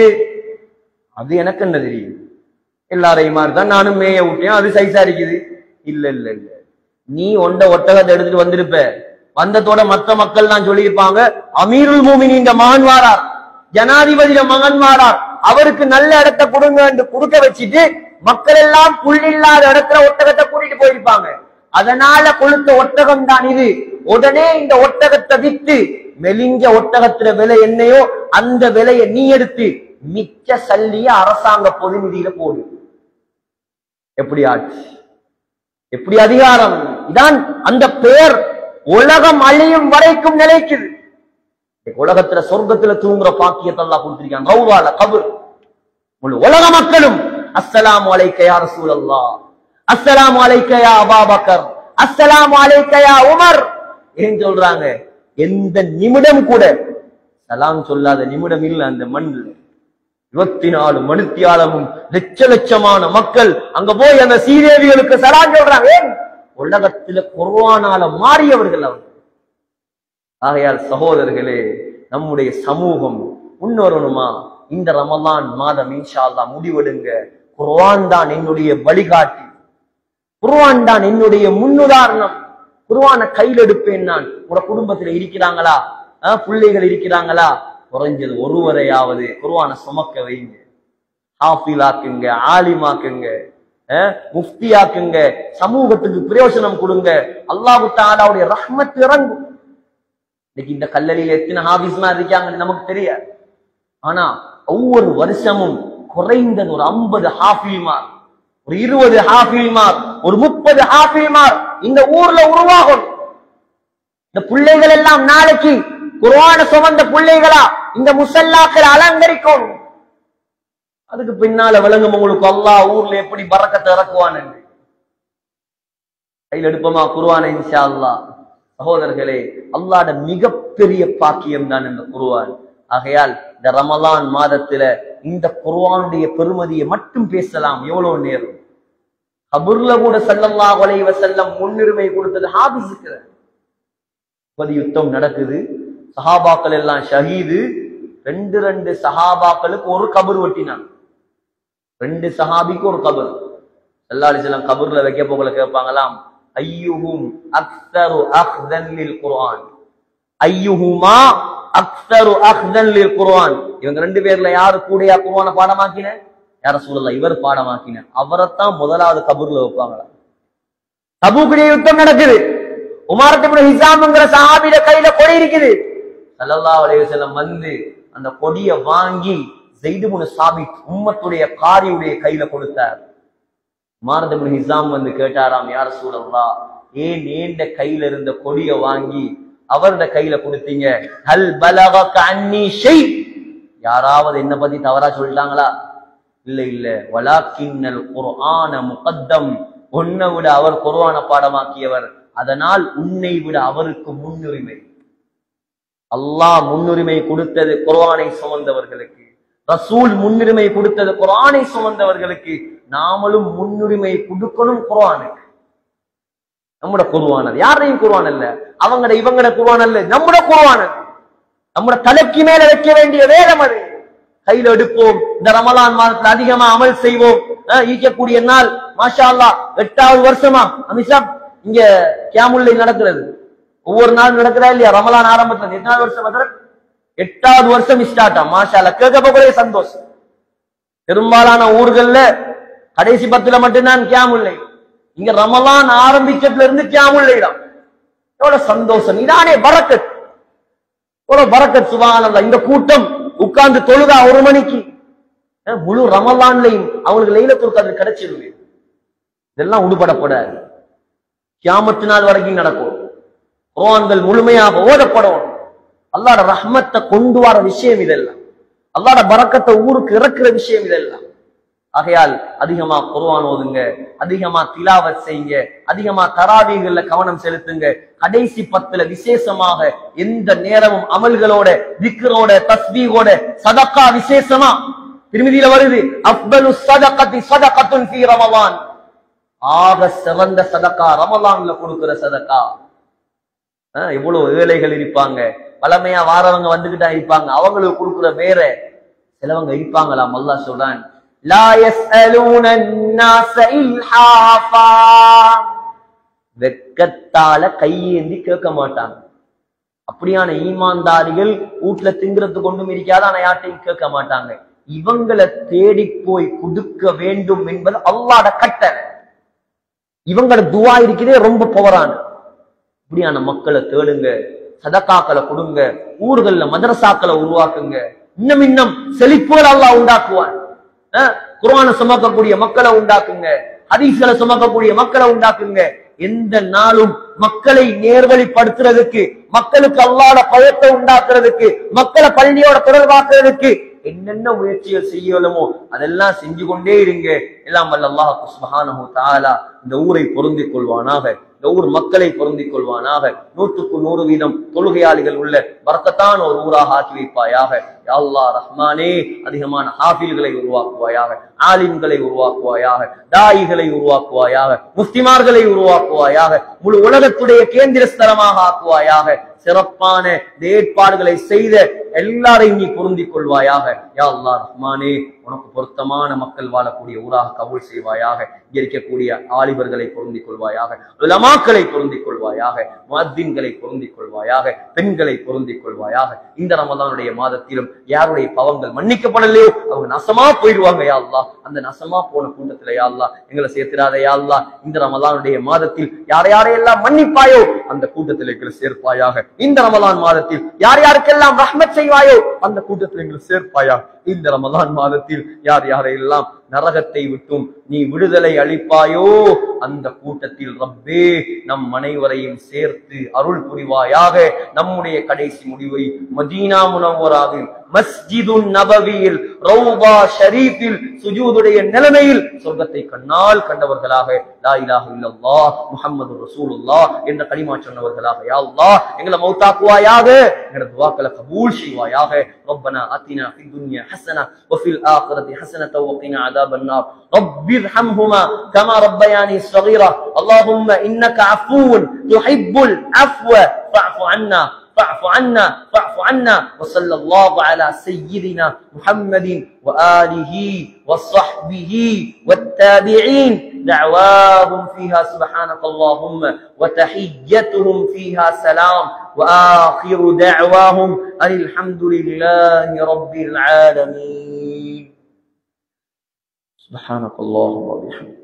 அது எனக்கு என்ன தெரியும், எல்லாரையும் மாதிரிதான் நானும் மேய விட்டேன், அது சைஸா இருக்குது. இல்ல இல்ல இல்ல, நீ உண்ட ஒட்டகத்தை எடுத்துட்டு வந்திருப்ப, வந்ததோட மற்ற மக்கள் தான் சொல்லியிருப்பாங்க, அமீருல் மூமினீன் மகன் வாரார், ஜனாதிபதியில மகன் வாரார், அவருக்கு நல்ல இடத்தை கொடுங்க என்று கொடுக்க வச்சுட்டு மக்கள் எல்லாம் புள்ளில்லாத இடத்துல ஒட்டகத்தை கூட்டிட்டு போயிருப்பாங்க. அதனால கொளுத்த ஒட்டகம் தான் இது. உடனே இந்த ஒட்டகத்தை வித்து மெலிஞ்ச ஒட்டகத்துல விலை என்னையோ அந்த விலையை நீ எடுத்து மிச்ச சல்லிய அரசாங்க பொது நிதியில போடு. எப்படி ஆட்சி, எப்படி அதிகாரம்! இதான் அந்த பெயர் உலகம் அழியும் வரைக்கும் நிலைக்குது. உலகத்துல சொர்க்கத்துல தூங்குற பாக்கியத்தை அல்லாஹ் கொடுத்திருக்கான். ரௌவால கபர் முழு உலக மக்களும் அஸ்ஸலாமு அலைக்க யா ரசூலல்லாஹ், அஸ்ஸலாமு அலைக்க யா அபூபக்கர், அஸ்ஸலாமு அலைக்க யா உமர் ஏன் சொல்றாங்க? எந்த நிமிடம் கூட சலாம் சொல்லாத நிமிடம் இல்ல அந்த மண்ணில். 24 மணித்தியாலமும் லட்ச லட்சமான மக்கள் அங்க போய் அந்த சீதேவிகளுக்கு சலாம் சொல்றாங்க. ஏன்? உலகத்துல குர்ஆனால மாறியவர்கள் அவர்கள். ஆகையால் சகோதரர்களே, நம்முடைய சமூகம் முன்னேறணுமா? இந்த ரமலான் மாதம் இன்ஷா அல்லாஹ் முடிவெடுங்க. குர்ஆன் தான் என்னுடைய வழிகாட்டி, குர்ஆன் தான் என்னுடைய முன்னுதாரணம். குர்ஆனை கையில் எடுப்பேன் நான். உங்க குடும்பத்துல இருக்கிறாங்களா, பிள்ளைகள் இருக்கிறாங்களா, குறைஞ்சது ஒருவரையாவது குர்ஆனை சுமக்க வைங்க. ஹாஃபிலாக்குங்க, ஆலிமாக்குங்க, முஃப்தியாக்குங்க, சமூகத்துக்கு பிரயோஜனம் கொடுங்க. அல்லாஹ் தஆலாவுடைய ரஹ்மத் இறங்கும். இன்னைக்கு இந்த கல்லலில எத்தனை ஹாஃபிஸ்மா இருக்காங்கன்னு நமக்கு தெரியாது. ஆனா ஒவ்வொரு வருஷமும் குறைந்தது ஒரு 50 ஹாஃபில்மார், ஒரு 20 ஹாஃபில்மார், ஒரு 30 ஹாஃபில்மார் இந்த ஊர்ல உருவாகும். இந்த பிள்ளைகள் எல்லாம் நாளைக்கு குர்ஆனை சுமந்த பிள்ளைகளா இந்த முஸல்லாக்களை அலங்கரிக்கும். அதுக்கு பின்னால விளங்கும் உங்களுக்கு அல்லாஹ் ஊர்ல எப்படி பரக்கத்தை இறக்குவான்னு. கையில் எடுப்போமா குர்ஆனை இன்ஷா அல்லாஹ். சகோதரர்களே, அல்லாஹ்வுடைய மிகப்பெரிய பாக்கியம் தான் இந்த குர்ஆன். ஆகையால் இந்த ரமலான் மாதத்துல இந்த குர்ஆனுடைய பெருமதியை மட்டும் பேசலாம். எவ்வளவு நேரம் கபூர்ல கூட ஸல்லல்லாஹு அலைஹி வஸல்லம் முன்னுரிமை கொடுத்தது ஹாபிஸுக்கு. யுத்தம் நடக்குது, சஹாபாக்கள் எல்லாம் ஷஹீது. 2 சஹாபாக்களுக்கு ஒரு கபர் வெட்டினான். 2 சஹாபிக்கு ஒரு கபர். ஸல்லல்லாஹு அலைஹி வஸல்லம் கபர்ல வைக்க போகல கேட்பாங்களாம், ஐயுஹும் அக்ஸரு அக்ஸன் லில் குர்ஆன், ஐயுஹுமா அக்ஸரு அக்ஸன் லில் குர்ஆன். இவங்க 2 பேர்ல யாரு கூடயா குர்ஆனை பாடமாக்கின? யா ரசூலுல்லாஹ், இவர் பாடமாக்கின. அவரைத்தான் முதலாவது கபர்ல வைப்பாங்களாம். தபூக்குடைய யுத்தம் நடக்குது. உமர் இப்னு ஹிஸாம்ங்கற சஹாபியோட கையில கொடி இருக்குது. ஸல்லல்லாஹு அலைஹி வஸல்லம் வந்து அந்த கொடியை வாங்கி ஸைத் இப்னு சாபித் உம்மத்துடைய காரியுடைய கையில கொடுத்தார். உமர் இப்னு ஹிஸாம் வந்து கேட்டாராம், யா ரசூலல்லாஹ், ஏன் ஏண்ட கையில இருந்த கொடியை வாங்கி அவரோட கையில கொடுத்தீங்க? ஹல் பலகக அன்னி ஷை, யாராவது என்ன பத்தி தவறா சொல்லிட்டாங்களா? இல்ல இல்ல, வலாக்கின்னல் குர்ஆன முகத்தம், உன்னை விட அவர் குர்ஆனை பாடமாக்கியவர், அதனால் உன்னை விட அவருக்கு முன்னுரிமை. அல்லாஹ் முன்னுரிமை கொடுத்தது குர்ஆனை சுமந்தவர்களுக்கு, ரசூல் முன்னுரிமை கொடுத்தது குர்ஆனை சுமந்தவர்களுக்கு. நாமளும் முன்னுரிமை கொடுக்கணும் குர்ஆனுக்கு. நம்முட குர்ஆன் அது யாரையும் குர்ஆன் அல்ல, அவங்கட இவங்கட குர்ஆன் அல்ல, நம்முட குர்ஆன் அது. நம்முட தலைக்கு மேல வைக்க வேண்டிய வேதம் அது. கையில எடுப்போம். இந்த ரமலான் மாதத்துல அதிகமா அமல் செய்வோம். ஈக்கக்கூடிய நாள் மாஷா அல்லாஹ் 8வது வருஷமா அமிஷா இங்க கியாமுல்லை நடக்கிறது. ஒவ்வொரு நாள் நடக்கிறா இல்லையா? ரமலான் ஆரம்பத்துல 8வது வருஷம் 8வது வருஷம் ஸ்டார்ட் ஆகும். மாஷா அல்லாஹ் கேட்கப்போறே சந்தோஷம். பெரும்பாலான ஊர்கள்ல கடைசி 10ல மட்டும்தான் கியாமுல்லை. இங்க ரமலான் ஆரம்பிச்சதுல இருந்து கியாமுல்லை தான். எவ்வளவு சந்தோஷம்! இதானே பரக்கத், எவ்வளவு பரக்கத்! சுப்ஹானல்லாஹ். இந்த கூட்டம் உட்கார்ந்து தொழுதா 1 மணிக்கு முழு ரமலான்லையும் அவங்களுக்கு லைலத்துல் கத்ர் கிடைச்சிருது. இதெல்லாம் உடுபடப்படாது. கியாமத்து நாள் வரைக்கும் நடக்கும். குர்ஆன்கள் முழுமையாக ஓதப்படும். அல்லாஹ்வோட ரஹ்மத்தை கொண்டு வர விஷயம் இதெல்லாம். அல்லாஹ்வோட பரக்கத்தை ஊருக்கு இறக்குற விஷயம் இதெல்லாம். ஆகையால் அதிகமா குர்ஆன் ஓதுங்க, அதிகமா திலாவத் செய்யுங்க, அதிகமா தராவீகள்ல கவனம் செலுத்துங்க. கடைசி 10ல விசேஷமாக எந்த நேரமும் அமல்களோட, திக்ரோட, தஸ்பீஹோட, சதகா விசேஷமா திருமதியில வருது. அஃபலு ஸதகத்தி ஸதகத்துன் ஃபீ ரமலான், ஆக சிறந்த சதகா ரமலான்ல கொடுக்கிற சதகா. எவ்வளவு ஏழைகள் இருப்பாங்க, பழமையா வாரவங்க வந்துகிட்டா இருப்பாங்க, அவங்களுக்கு கொடுக்கிற வேற சிலவங்க இருப்பாங்களாம். அல்லாஹ் சொல்றான், லா யஸ்அலூன الناس இல்ஹாஃபா, வெக்கத்தால கையேந்தி கேட்க மாட்டாங்க. அப்படியான ஈமான்தாரிகள் வீட்டுல திங்கிறது கொண்டும் இருக்காது, ஆனா யார்ட்டையும் கேட்க மாட்டாங்க. இவங்களை தேடி போய் கொடுக்க வேண்டும் என்பது அல்லாஹ்வோட கட்டளை. இவங்களோட துஆ இருக்கிறதே ரொம்ப பவரான. இப்படியான மக்களை தேடுங்க, சதகாக்களை கொடுங்க, ஊர்கள்ல மதரசாக்களை உருவாக்குங்க. இன்னும் இன்னும் செழிப்புகள் அல்லாஹ் உண்டாக்குவான். குர்ஆனை சுமக்கக்கூடிய மக்களை உண்டாக்குங்க, ஹதீஸ்களை சுமக்கக்கூடிய மக்களை உண்டாக்குங்க. எந்த நாளும் மக்களை நேர்வழிப்படுத்துறதுக்கு, மக்களுக்கு அல்லாஹ்வோட பயத்தை உண்டாக்குறதுக்கு, மக்களை பள்ளியோட தொடர்பாக்குறதுக்கு என்னென்ன முயற்சிகள் செய்யலுமோ அதெல்லாம் செஞ்சு கொண்டே இருங்க. எல்லாம் வல்ல அல்லாஹ் சுப்ஹானஹு வ தஆலா இந்த ஊரை பொருந்திக் கொள்வானாக, இந்த ஊர் மக்களை பொருந்திக் கொள்வானாக. 100க்கு 100% தொழுகையாளிகள் உள்ள பரக்கத்தான ஒரு ஊராக ஆக்கி வைப்பாயாக. யா அல்லாஹ் ரஹ்மானே, அதிகமான ஹாஃபில்களை உருவாக்குவாயாக, ஆலிம்களை உருவாக்குவாயாக, தாயிகளை உருவாக்குவாயாக, முஃப்திமார்களை உருவாக்குவாயாக, முழு உலகத்துடைய கேந்திர ஸ்தலமாக ஆக்குவாயாக. சிறப்பான ஏற்பாடுகளை செய்த எல்லாரையும் நீ பொருந்திக் கொள்வாயாக. யா அல்லாஹ் ரஹ்மானே, உனக்கு பொருத்தமான மக்கள் வாழக்கூடிய ஊராக கபூல் செய்வாயாக. இங்க இருக்கக்கூடிய ஆலிபர்களை பொருந்திக் கொள்வாயாக, உலமாக்களை பொருந்திக் கொள்வாயாக, முஅத்தின்களை பொருந்திக் கொள்வாயாக, பெண்களை பொருந்திக் கொள்வாயாக. இந்த ரமலானுடைய மாதத்திலும் யாருடைய பாவங்கள் மன்னிக்கப்படலையோ அவங்க நசமா போயிடுவாங்க யா அல்லாஹ். அந்த நசமா போன கூட்டத்துல யா அல்லாஹ் எங்களை சேர்த்திராத யா அல்லாஹ். இந்த ரமலானுடைய மாதத்தில் யார் யாரையெல்லாம் மன்னிப்பாயோ அந்த கூட்டத்தில் எங்களை சேர்ப்பாயாக. இந்த ரமலான் மாதத்தில் யார் யாருக்கெல்லாம் ரஹ்மத் செய்வாயோ அந்த கூட்டத்தில் எங்களை சேர்ப்பாயாக. இந்த ரமலான் மாதத்தில் யார் யாரையெல்லாம் நரகத்தை விட்டும் நீ விடுதலை அளிப்பாயோ அந்த கூட்டத்தில் ரப்பே நம் அனைவரையும் சேர்த்து அருள் புரிவாயாக. நம்முடைய கடைசி முடிவை மதீனா முனவ்வராவில் மஸ்ஜிதுன் நபவியில் ரௌபா ஷரீஃபில் சுஜூதுடைய நிலைமையில் சொர்க்கத்தை கண்ணால் கண்டவர்களாக, லா இலாஹ இல்லல்லாஹ் முஹம்மது ரசூலுல்லாஹ் என்ற கலிமா சொன்னவர்களாக யா அல்லாஹ் எங்களை மௌத்தாக்குவாயாக. எங்களோட துஆக்களை கபூல் செய்வாயாக. ரப்பனா ஆத்தினா ஃபித் துன்யா ஹஸனா வஃபில் ஆখিরাতি ஹஸனத வகினா அஸாபன் நார். ரப்பிர்ஹம்ஹுமா கமா ரப்பயானி ஸகீரா. அல்லாஹும்ம இன்னக அஃபூன் துஹிப்புல் அஃவ ஃபஅஃபு அன்னா فاعف عنا فاعف عنا. وصلى الله على سيدنا محمد وآله وصحبه والتابعين. دعواهم فيها سبحانك اللهم وتحيتهم فيها سلام. وآخر دعواهم أن الحمد لله رب العالمين. سبحانك اللهم وبحمدك.